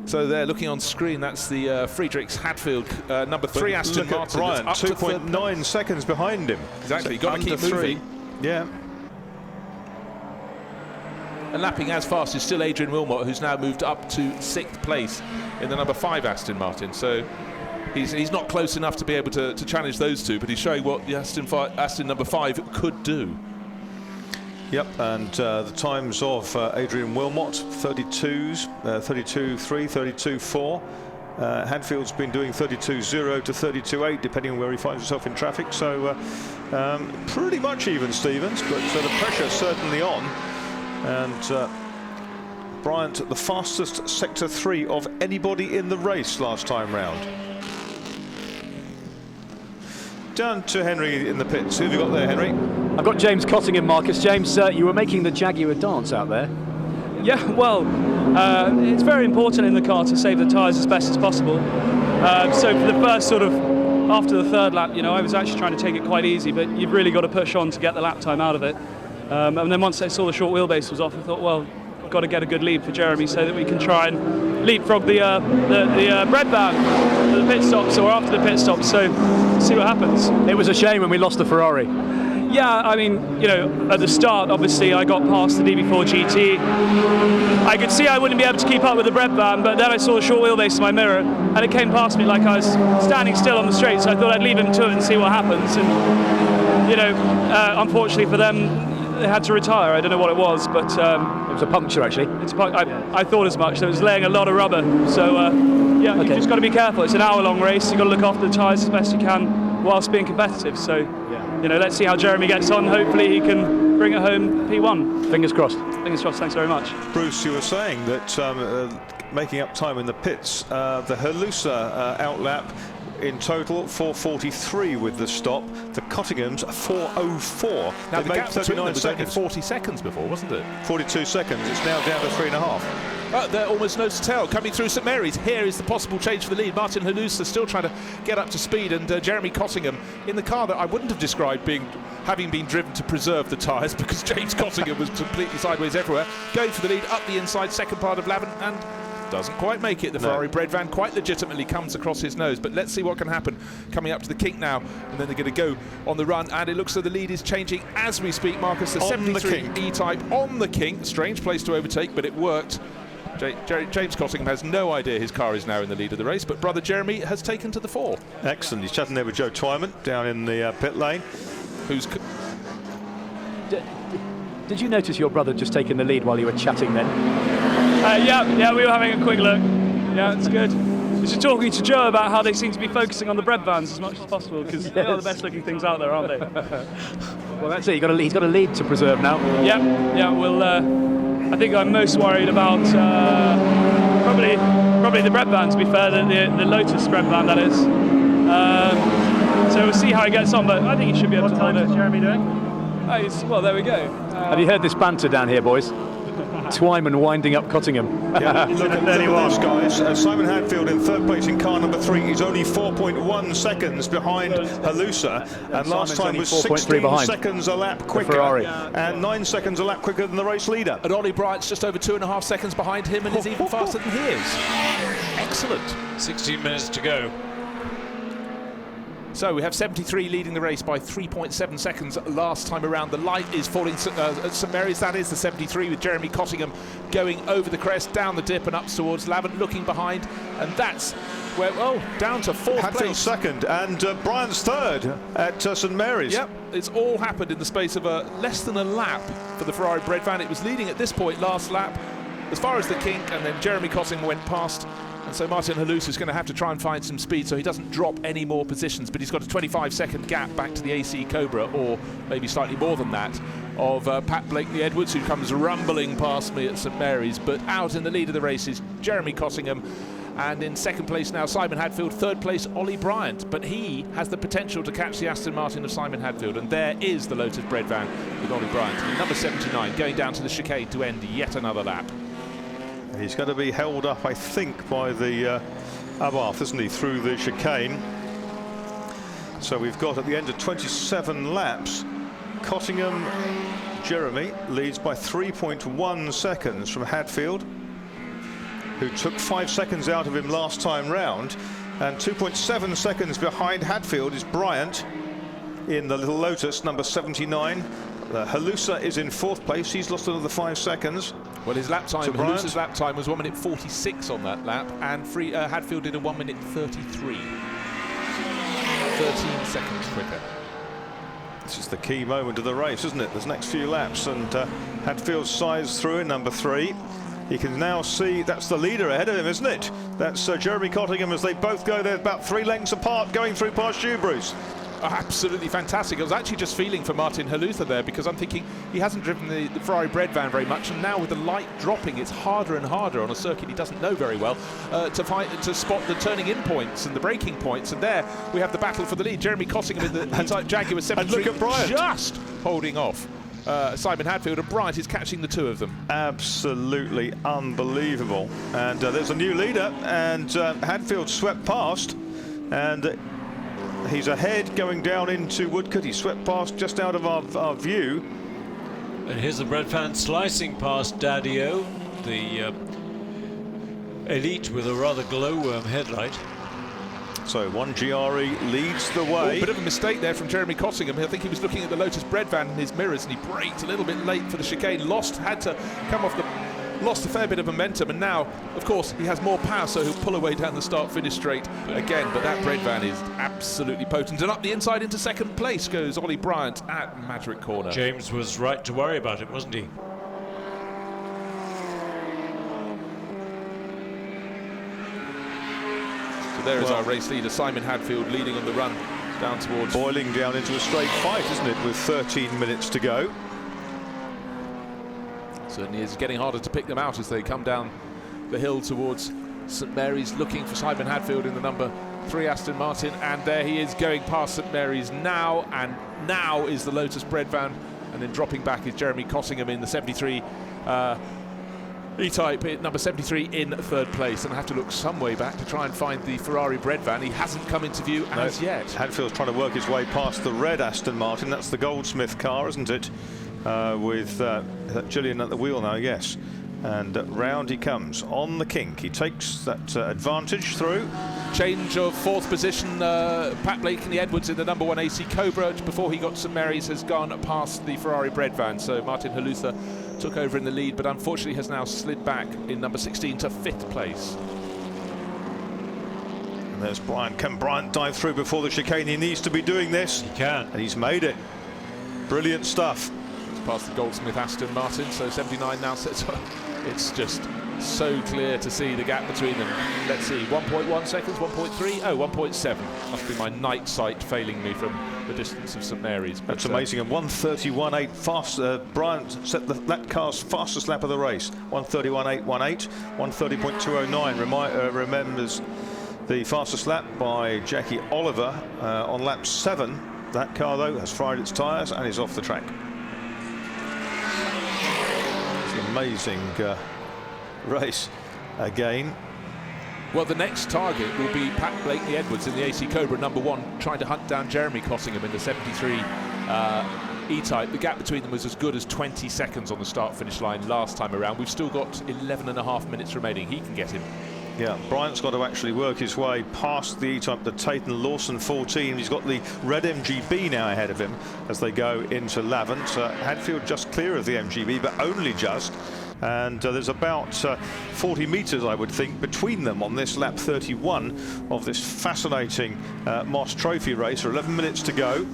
So there, looking on screen, that's the Friedrichs Hadfield number 3 Aston Martin. Brian, 2.9 seconds behind him. Exactly, So got to keep moving. Yeah. And lapping as fast is still Audrain Motorsport, who's now moved up to 6th place in the number 5 Aston Martin. So he's not close enough to be able to challenge those two, but he's showing what the Aston number 5 could do. Yep, and the times of Audrain Wilmot, 32s, 32.3, 32.4. Hadfield's been doing 32.0 to 32.8, depending on where he finds himself in traffic. So pretty much even, Stevens, but the pressure's certainly on. And Bryant, the fastest Sector 3 of anybody in the race last time round. Down to Henry in the pits. Who have you got there, Henry? I've got James Cottingham, Marcus. James, you were making the Jaguar dance out there. Yeah, well, it's very important in the car to save the tyres as best as possible. So for the first after the third lap, I was actually trying to take it quite easy, but you've really got to push on to get the lap time out of it. And then once I saw the short wheelbase was off, I thought, well, I've got to get a good lead for Jeremy so that we can try and leapfrog the Breadvan for the pit stops or after the pit stops. So see what happens. It was a shame when we lost the Ferrari. Yeah, I mean, at the start, obviously, I got past the DB4 GT. I could see I wouldn't be able to keep up with the Breadvan, but then I saw a short wheelbase in my mirror, and it came past me like I was standing still on the straight, so I thought I'd leave him to it and see what happens. And, unfortunately for them, they had to retire. I don't know what it was, but... it was a puncture, actually. I thought as much. It was laying a lot of rubber. So, you've just got to be careful. It's an hour-long race. You've got to look after the tyres as best you can whilst being competitive. So, let's see how Jeremy gets on. Hopefully he can bring it home P1. Fingers crossed. Fingers crossed. Thanks very much. Bruce, you were saying that making up time in the pits, the Halusa outlap in total 4:43 with the stop. The Cottingham's 4:04. Now they the made gap 39 was only seconds. 40 seconds before, wasn't it? 42 seconds. It's now down to 3.5. They're almost nose to tail coming through St Mary's. Here is the possible change for the lead. Martin Halusa still trying to get up to speed, and Jeremy Cottingham in the car that I wouldn't have described having been driven to preserve the tyres, because James Cottingham was completely sideways everywhere, going for the lead up the inside, second part of Lavin, and doesn't quite make it. The Ferrari Breadvan quite legitimately comes across his nose, but let's see what can happen coming up to the kink now, and then they're going to go on the run, and it looks like the lead is changing as we speak. Marcus, the 73 E-Type on the kink. Strange place to overtake, but it worked. James Cottingham has no idea his car is now in the lead of the race, but brother Jeremy has taken to the fore. Excellent. He's chatting there with Joe Twyman down in the pit lane. Did you notice your brother just taking the lead while you were chatting then? Yeah, we were having a quick look. Yeah, it's good. Just talking to Joe about how they seem to be focusing on the Breadvans as much as possible, because they are the best looking things out there, aren't they? Well, that's it. He's got a lead to preserve now. Yeah. Well, I think I'm most worried about probably the Breadvan, to be fair, the Lotus Breadvan, that is. So we'll see how he gets on, but I think he should be able to hold it. What time is Jeremy doing? Well, there we go. Have you heard this banter down here, boys? Twyman winding up Cottingham. Yeah, look at those guys. Simon Hadfield in third place in car number 3. He's only 4.1 seconds behind Halusa, and last time was 16 seconds a lap quicker, and 9 seconds a lap quicker than the race leader. And Ollie Bryant's just over 2.5 seconds behind him, and is even faster than he is. Excellent. 16 minutes to go. So we have 73 leading the race by 3.7 seconds last time around. The light is falling at St Mary's. That is the 73 with Jeremy Cottingham going over the crest, down the dip and up towards Lavin, looking behind. And that's where, down to fourth Hadfield place. second, and Brian's third at St Mary's. Yep, it's all happened in the space of less than a lap for the Ferrari Breadvan. It was leading at this point last lap as far as the kink, and then Jeremy Cottingham went past. And so Martin Halusa is going to have to try and find some speed so he doesn't drop any more positions, but he's got a 25-second gap back to the AC Cobra, or maybe slightly more than that, of Pat Blakely-Edwards, who comes rumbling past me at St Mary's. But out in the lead of the race is Jeremy Cottingham, And in second place now, Simon Hadfield. Third place, Ollie Bryant. But he has the potential to catch the Aston Martin of Simon Hadfield. And there is the Lotus Breadvan with Ollie Bryant. And number 79 going down to the chicane to end yet another lap. He's going to be held up, I think, by the Abarth, isn't he, through the chicane. So we've got, at the end of 27 laps, Cottingham Jeremy leads by 3.1 seconds from Hadfield, who took 5 seconds out of him last time round, and 2.7 seconds behind Hadfield is Bryant in the little Lotus, number 79. Halusa is in 4th place. He's lost another 5 seconds. Well, his lap time, Halusa's lap time was 1 minute 46 on that lap, and Hadfield did a 1 minute 33. 13 seconds quicker. This is the key moment of the race, isn't it? There's next few laps, and Hadfield sides through in number 3. He can now see that's the leader ahead of him, isn't it? That's Jeremy Cottingham, as they both go there about 3 lengths apart, going through past you, Bruce. Absolutely fantastic. I was actually just feeling for Martin Halusa there, because I'm thinking he hasn't driven the Ferrari Breadvan very much, and now with the light dropping, it's harder and harder on a circuit he doesn't know very well to spot the turning in points and the braking points. And there we have the battle for the lead. Jeremy Cottingham in the inside Jaguar with 73, and look at Bryant just holding off Simon Hadfield, and Bryant is catching the 2 of them. Absolutely unbelievable. And there's a new leader, and Hadfield swept past, and he's ahead going down into Woodcote. He swept past just out of our view. And here's the Breadvan slicing past Daddy-O, the Elite with a rather glowworm headlight. So 1GRE leads the way. A bit of a mistake there from Jeremy Cottingham. I think he was looking at the Lotus Breadvan in his mirrors, and he braked a little bit late for the chicane. Had to come off lost a fair bit of momentum, and now, of course, he has more power, so he'll pull away down the start-finish straight again. But that Breadvan is absolutely potent. And up the inside into second place goes Ollie Bryant at Madrick Corner. James was right to worry about it, wasn't he? So there is our race leader, Simon Hadfield, leading on the run down towards... Boiling down into a straight fight, isn't it, with 13 minutes to go. Certainly is getting harder to pick them out as they come down the hill towards St Mary's, looking for Simon Hadfield in the number 3 Aston Martin, and there he is going past St Mary's now, and now is the Lotus Breadvan, and then dropping back is Jeremy Cottingham in the 73 E-Type, number 73 in 3rd place. And I have to look some way back to try and find the Ferrari Breadvan. He hasn't come into view as yet. Hadfield's trying to work his way past the red Aston Martin. That's the Goldsmith car, isn't it? With Gillian at the wheel now, yes. And round he comes on the kink. He takes that advantage through. Change of 4th position. Pat Blakeney Edwards in the number 1 AC Cobra before he got to St Mary's has gone past the Ferrari Breadvan. So Martin Halusa took over in the lead, but unfortunately has now slid back in number 16 to 5th place. And there's Bryant. Can Bryant dive through before the chicane? He needs to be doing this. He can. And he's made it. Brilliant stuff. Past the Goldsmith Aston Martin, so 79 now sets up. It's just so clear to see the gap between them. Let's see, 1.1 seconds, 1.3, oh, 1.7. Must be my night sight failing me from the distance of St Mary's. But that's amazing. And 1:31.8 fast. Bryant set that car's fastest lap of the race. 1:31.818, 1:30.209. Remembers the fastest lap by Jackie Oliver on lap 7. That car, though, has fried its tyres and is off the track. Amazing race again. Well, the next target will be Pat Blakeney Edwards in the AC Cobra number 1, trying to hunt down Jeremy Cottingham in the 73 E-Type. The gap between them was as good as 20 seconds on the start-finish line last time around. We've still got 11.5 minutes remaining. He can get him. Yeah, Bryant's got to actually work his way past the E-Type, the Taton Lawson 14. He's got the red MGB now ahead of him as they go into Lavant. Hadfield just clear of the MGB, but only just. And there's about 40 metres, I would think, between them on this lap 31 of this fascinating Moss Trophy race. So 11 minutes to go.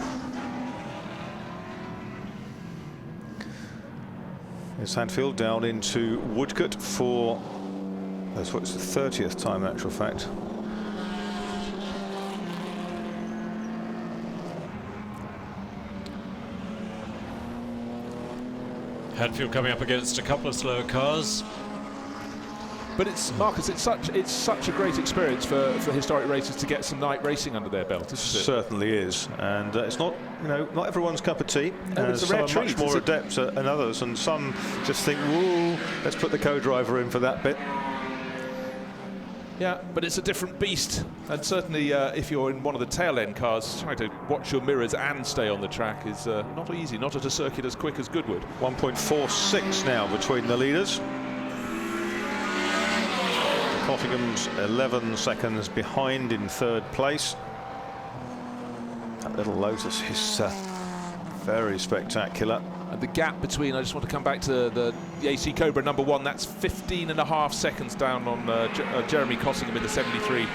It's Hadfield down into Woodcote for... That's what's the 30th time, in actual fact. Hadfield coming up against a couple of slower cars. But it's, Marcus, it's such a great experience for historic racers to get some night racing under their belt, isn't it? Certainly is, and it's not, not everyone's cup of tea. No, it's a rare some are much treat, more adept than others, and some just think, "Whoa, let's put the co-driver in for that bit." Yeah, but it's a different beast, and certainly if you're in one of the tail-end cars, trying to watch your mirrors and stay on the track is not easy, not at a circuit as quick as Goodwood. 1.46 now between the leaders. Cottingham's 11 seconds behind in third place. That little Lotus is very spectacular. And the gap between, I just want to come back to the AC Cobra number 1, that's 15.5 seconds down on Jeremy Cottingham in the 73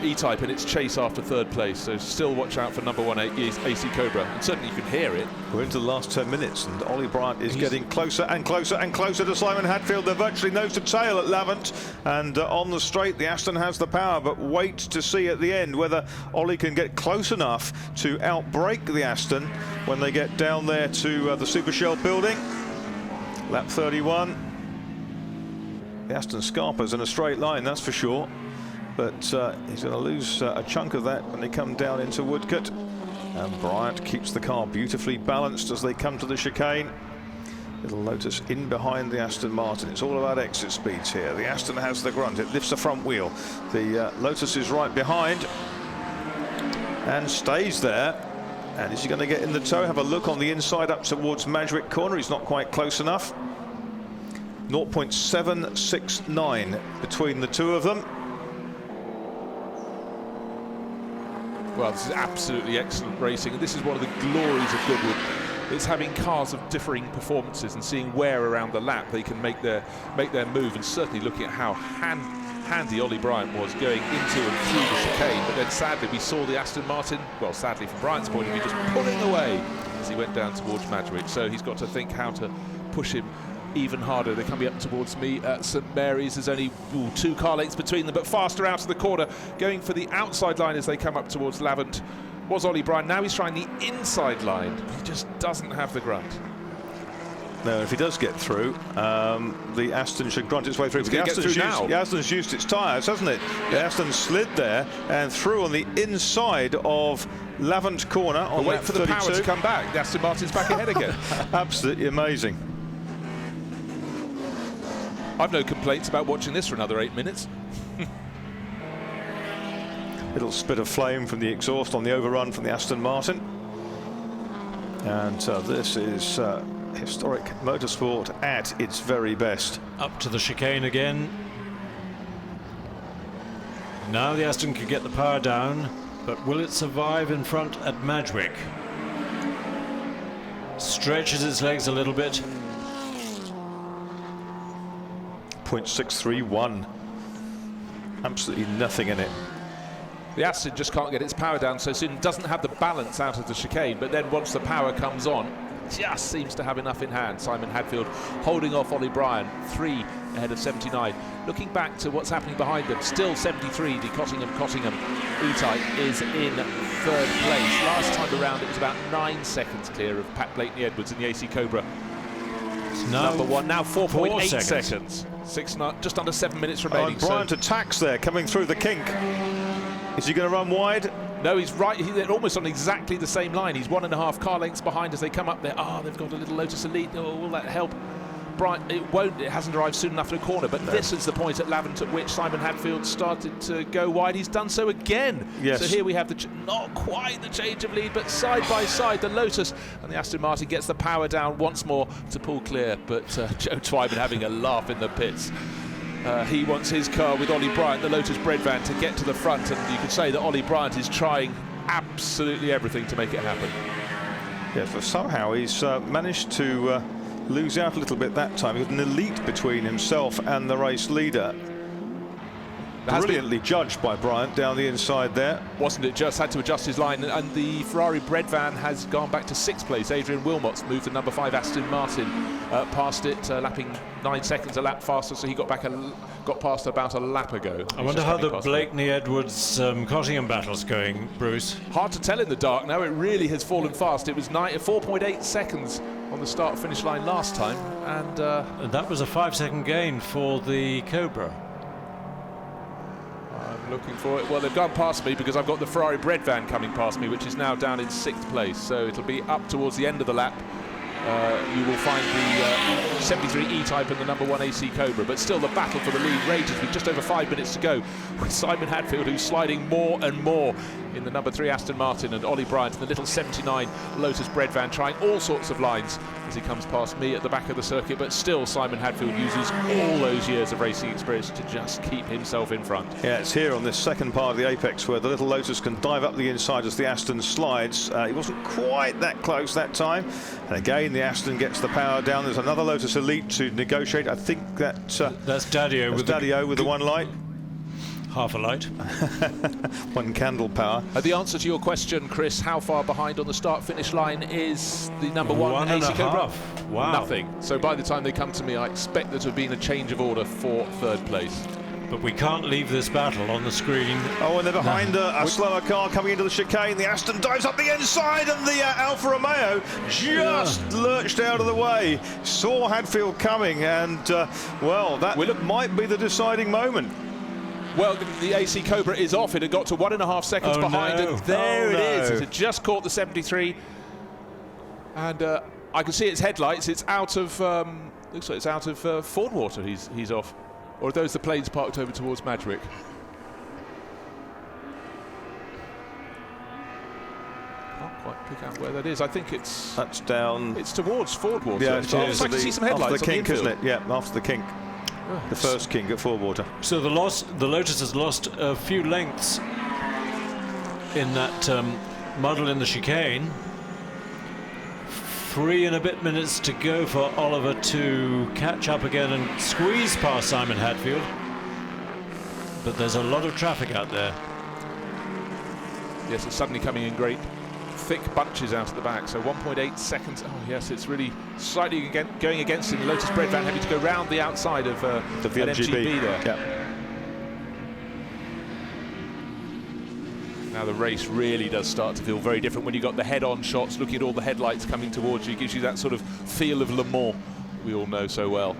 E-Type in its chase after third place. So still watch out for number 1 AC Cobra, and certainly you can hear it. We're into the last 10 minutes, and Ollie Bryant is getting closer and closer and closer to Simon Hadfield. They're virtually nose to tail at Lavant, and on the straight the Aston has the power, but wait to see at the end whether Ollie can get close enough to outbrake the Aston when they get down there to the Super Shell building. Lap 31. The Aston Scarpa's in a straight line, that's for sure, but he's going to lose a chunk of that when they come down into Woodcote. And Bryant keeps the car beautifully balanced as they come to the chicane. Little Lotus in behind the Aston Martin. It's all about exit speeds here. The Aston has the grunt, it lifts the front wheel. The Lotus is right behind and stays there. And is he going to get in the tow? Have a look on the inside up towards Madgwick Corner. He's not quite close enough. 0.769 between the two of them. Well, this is absolutely excellent racing, and this is one of the glories of Goodwood. It's having cars of differing performances and seeing where around the lap they can make their move, and certainly looking at how handy Ollie Bryant was going into and through the chicane. But then sadly we saw the Aston Martin, well, sadly from Bryant's point of view, just pulling away as he went down towards Madgwick. So he's got to think how to push him even harder. They're coming up towards me at St Mary's. There's only 2 car lengths between them, but faster out of the corner, going for the outside line as they come up towards Lavant was Ollie Bryant. Now he's trying the inside line. He just doesn't have the grunt. No, if he does get through, the Aston should grunt its way through. The Aston's used its tyres, hasn't it? Yeah. The Aston slid there and through on the inside of Lavant Corner on wait for the 32. power to come back. The Aston Martin's back ahead again. Absolutely amazing. I've no complaints about watching this for another 8 minutes. Little spit of flame from the exhaust on the overrun from the Aston Martin. And this is historic motorsport at its very best. Up to the chicane again. Now the Aston can get the power down, but will it survive in front at Madgwick? Stretches its legs a little bit. 0.631. Absolutely nothing in it. The Aston just can't get its power down so soon. Doesn't have the balance out of the chicane, but then once the power comes on, just seems to have enough in hand. Simon Hadfield holding off Ollie Bryant, 3 ahead of 79. Looking back to what's happening behind them, still 73, the Cottingham E-Type is in third place. Last time around it was about 9 seconds clear of Pat Blakeney-Edwards in the AC Cobra. Number 1, now 4.8 seconds. 6, just under 7 minutes remaining. Bryant attacks there, coming through the kink. Is he going to run wide? No, he's right. They're almost on exactly the same line. He's 1.5 car lengths behind as they come up there. They've got a little Lotus Elite. Will that help? Bryant, it won't. It hasn't arrived soon enough to the corner. But this is the point at Lavant at which Simon Hadfield started to go wide. He's done so again. Yes. So here we have not quite the change of lead, but side by side, the Lotus and the Aston Martin gets the power down once more to pull clear. But Joe Twyman having a laugh in the pits. He wants his car with Ollie Bryant, the Lotus Breadvan, to get to the front, and you can say that Ollie Bryant is trying absolutely everything to make it happen. Yeah, but somehow he's managed to lose out a little bit that time. He had an elite between himself and the race leader. Brilliantly judged by Bryant down the inside there. Wasn't it just? Had to adjust his line, and the Ferrari Breadvan has gone back to 6th place. Adrian Wilmot's moved the number 5 Aston Martin past it, lapping 9 seconds a lap faster, so he got past about a lap ago. I wonder how the Blakeney-Edwards Cottingham battle's going, Bruce. Hard to tell in the dark now. It really has fallen fast. It was 4.8 seconds on the start-finish line last time, and that was a 5-second gain for the Cobra. I'm looking for it. Well, they've gone past me because I've got the Ferrari Breadvan coming past me, which is now down in 6th place. So it'll be up towards the end of the lap. You will find the 73 E-Type and the number 1 AC Cobra, but still the battle for the lead rages with just over 5 minutes to go, with Simon Hadfield, who's sliding more and more in the number 3 Aston Martin, and Ollie Bryant in the little 79 Lotus Breadvan, trying all sorts of lines as he comes past me at the back of the circuit. But still, Simon Hadfield uses all those years of racing experience to just keep himself in front. Yeah, it's here on this second part of the apex where the little Lotus can dive up the inside as the Aston slides. He wasn't quite that close that time, and again the Aston gets the power down. There's another Lotus Elite to negotiate. I think that's Daddio with the one light. Half a light. One candle power. The answer to your question, Chris, how far behind on the start-finish line is the number 1 AC Cobra? Wow. Nothing. So by the time they come to me, I expect there to have been a change of order for 3rd place. But we can't leave this battle on the screen. Oh, and they're behind a slower car coming into the chicane. The Aston dives up the inside, and the Alfa Romeo just lurched out of the way. Saw Hadfield coming, and, well, that might be the deciding moment. Well, the AC Cobra is off. It had got to 1.5 seconds behind, and there it is. It had just caught the 73, and I can see its headlights. It's out of looks like it's out of Ford water. He's off, or are those the planes parked over towards Madrick? Can't quite pick out where that is. I think that's down. It's towards Ford water. Yeah, I can see some headlights after the kink, on the isn't it? Yeah, after the kink. The first kink at Forwater. So the Lotus has lost a few lengths in that muddle in the chicane. 3 and a bit minutes to go for Oliver to catch up again and squeeze past Simon Hadfield. But there's a lot of traffic out there. Yes, it's suddenly coming in great thick bunches out at the back, so 1.8 seconds. Oh yes, it's really slightly going against him. The Lotus Breadvan having to go round the outside of the MGB there. Yeah. Now the race really does start to feel very different when you've got the head-on shots, looking at all the headlights coming towards you. It gives you that sort of feel of Le Mans we all know so well.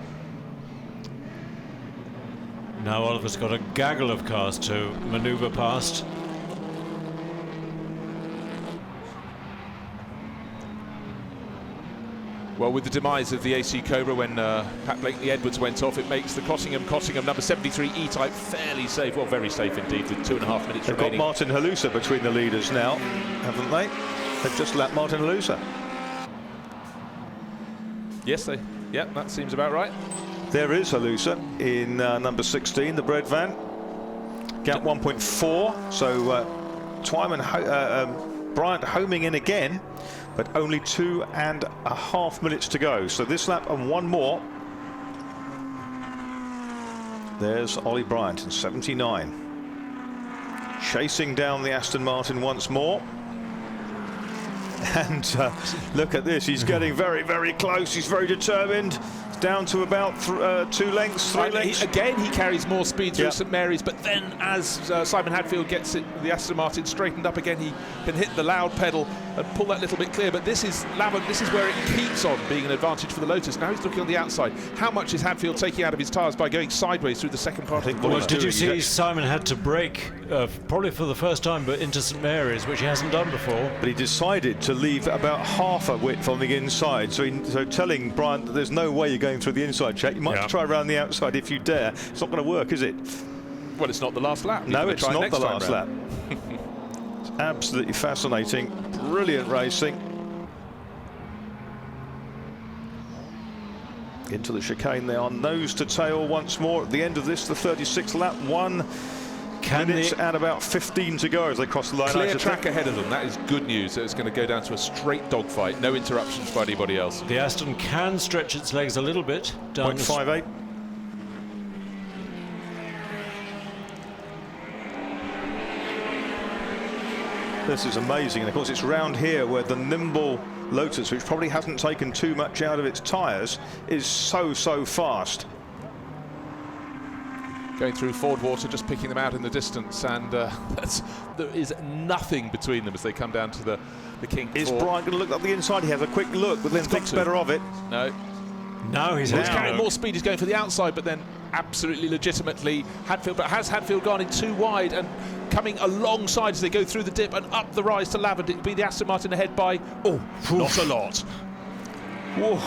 Now Oliver's got a gaggle of cars to manoeuvre past. Well, with the demise of the AC Cobra when Pat Blakely Edwards went off, it makes the Cottingham number 73 E-Type fairly safe. Well, very safe indeed, with 2.5 minutes They've remaining. got Martin Halusa between the leaders now, haven't they? They've just lapped Martin Halusa. Yes, yeah, that seems about right. There is Halusa in number 16, the Breadvan. Gap 1.4, so Twyman Bryant homing in again, but only 2.5 minutes to go. So this lap and one more. There's Ollie Bryant in 79. Chasing down the Aston Martin once more. And look at this, he's getting very, very close. He's very determined. Down to about 2 lengths, 3 lengths. Again, he carries more speed through St Mary's, but then as Simon Hadfield gets the Aston Martin straightened up again, he can hit the loud pedal and pull that little bit clear. But this is where it keeps on being an advantage for the Lotus. Now he's looking on the outside. How much is Hadfield taking out of his tyres by going sideways through the second part of the corner? Did you see Simon had to brake, probably for the first time, but into St Mary's, which he hasn't done before. But he decided to leave about half a width on the inside, so telling Bryant that there's no way you're going through the inside check. You might try around the outside if you dare. It's not going to work, is it? Well, it's not the last lap. No, it's not the last lap. It's absolutely fascinating. Brilliant racing. Into the chicane they are, nose to tail once more. At the end of this, the 36th lap, 1 minute and about 15 to go as they cross the line. Clear track ahead of them. That is good news. So it's going to go down to a straight dogfight. No interruptions by anybody else. The Aston can stretch its legs a little bit. 0.58. This is amazing, and of course it's round here where the nimble Lotus, which probably hasn't taken too much out of its tyres, is so fast. going through Ford Water, just picking them out in the distance, and there is nothing between them as they come down to the kink. Is Brian going to look up the inside? He has a quick look, but then thinks better of it. No, he's carrying more speed. He's going for the outside, but then absolutely legitimately Hadfield. But has Hadfield gone in too wide and coming alongside as they go through the dip and up the rise to Lavender? It'll be the Aston Martin ahead by not a lot. Whoa.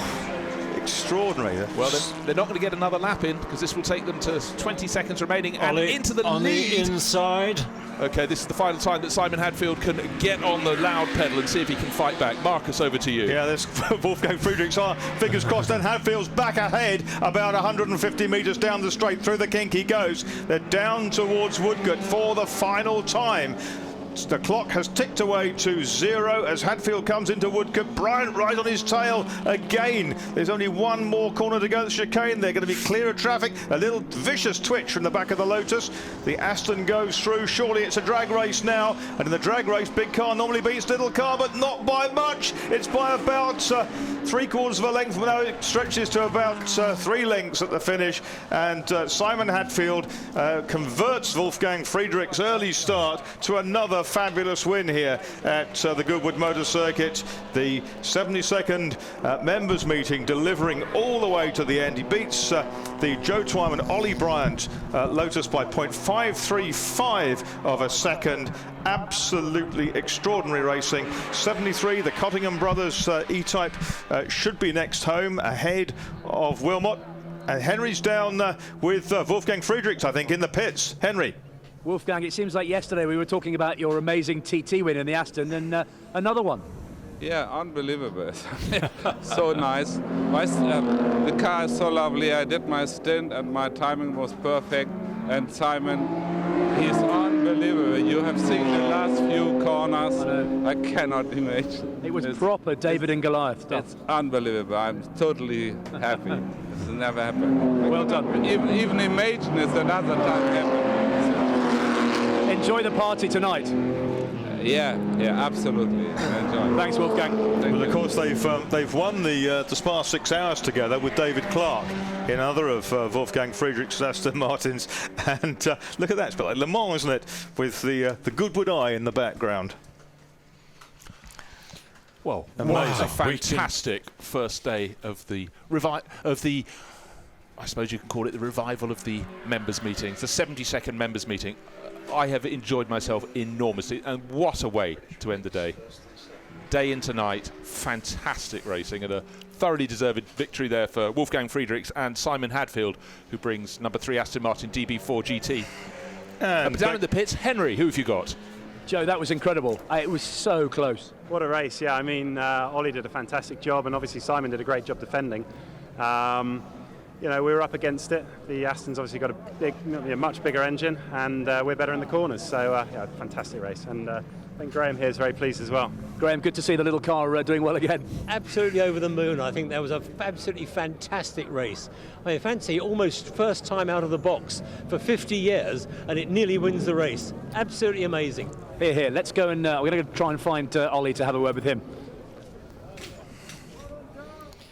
Extraordinary. Well, they're not going to get another lap in because this will take them to 20 seconds remaining and into the on lead. The inside. Okay, this is the final time that Simon Hadfield can get on the loud pedal and see if he can fight back. Marcus, over to you. Yeah, there's Wolfgang Friedrichs are fingers crossed, and Hadfield's back ahead about 150 metres down the straight. Through the kink he goes. They're down towards Woodcote for the final time. The clock has ticked away to 0 as Hadfield comes into Woodcote. Bryant right on his tail again. There's only one more corner to go. The chicane, they're going to be clear of traffic. A little vicious twitch from the back of the Lotus. The Aston goes through. Surely it's a drag race now. And in the drag race, big car normally beats little car, but not by much. It's by about 3/4 of a length. Now it stretches to about 3 lengths at the finish. And Simon Hadfield converts Wolfgang Friedrichs' early start to another fabulous win here at the Goodwood Motor Circuit. The 72nd members meeting delivering all the way to the end. He beats the Joe Twyman, Ollie Bryant Lotus by 0.535 of a second. Absolutely extraordinary racing. 73, the Cottingham brothers E-Type should be next home ahead of Wilmot. And Henry's down with Wolfgang Friedrichs, I think, in the pits. Henry. Wolfgang, it seems like yesterday we were talking about your amazing TT win in the Aston, and another one. Yeah, unbelievable. So nice. The car is so lovely. I did my stint and my timing was perfect. And Simon, he's unbelievable. You have seen the last few corners. I cannot imagine. It was proper David and Goliath stuff. It's unbelievable. I'm totally happy. It's never happened. Well done. Even imagine it's another time happened. Enjoy the party tonight. Yeah, absolutely. Enjoy. Thanks, Wolfgang. Well, of course, they've won the Spa 6 Hours together with David Clark, another of Wolfgang Friedrichs' Aston Martins. And look at that, it's a bit like Le Mans, isn't it? With the Goodwood Eye in the background. Well, amazing. A fantastic first day of the I suppose you can call it the revival of the members meetings, the 72nd members meeting. I have enjoyed myself enormously, and what a way to end the day. Day into night, fantastic racing, and a thoroughly deserved victory there for Wolfgang Friedrichs and Simon Hadfield, who brings number 3 Aston Martin DB4 GT. And down in the pits, Henry, who have you got? Joe, that was incredible. It was so close. What a race, yeah. I mean, Ollie did a fantastic job, and obviously Simon did a great job defending. You know, we were up against it. The Aston's obviously got a much bigger engine, and we're better in the corners. So, yeah, fantastic race. And I think Graham here is very pleased as well. Graham, good to see the little car doing well again. Absolutely over the moon. I think that was an absolutely fantastic race. I mean, fancy almost first time out of the box for 50 years, and it nearly wins the race. Absolutely amazing. Here. Let's go and we're going to try and find Ollie to have a word with him.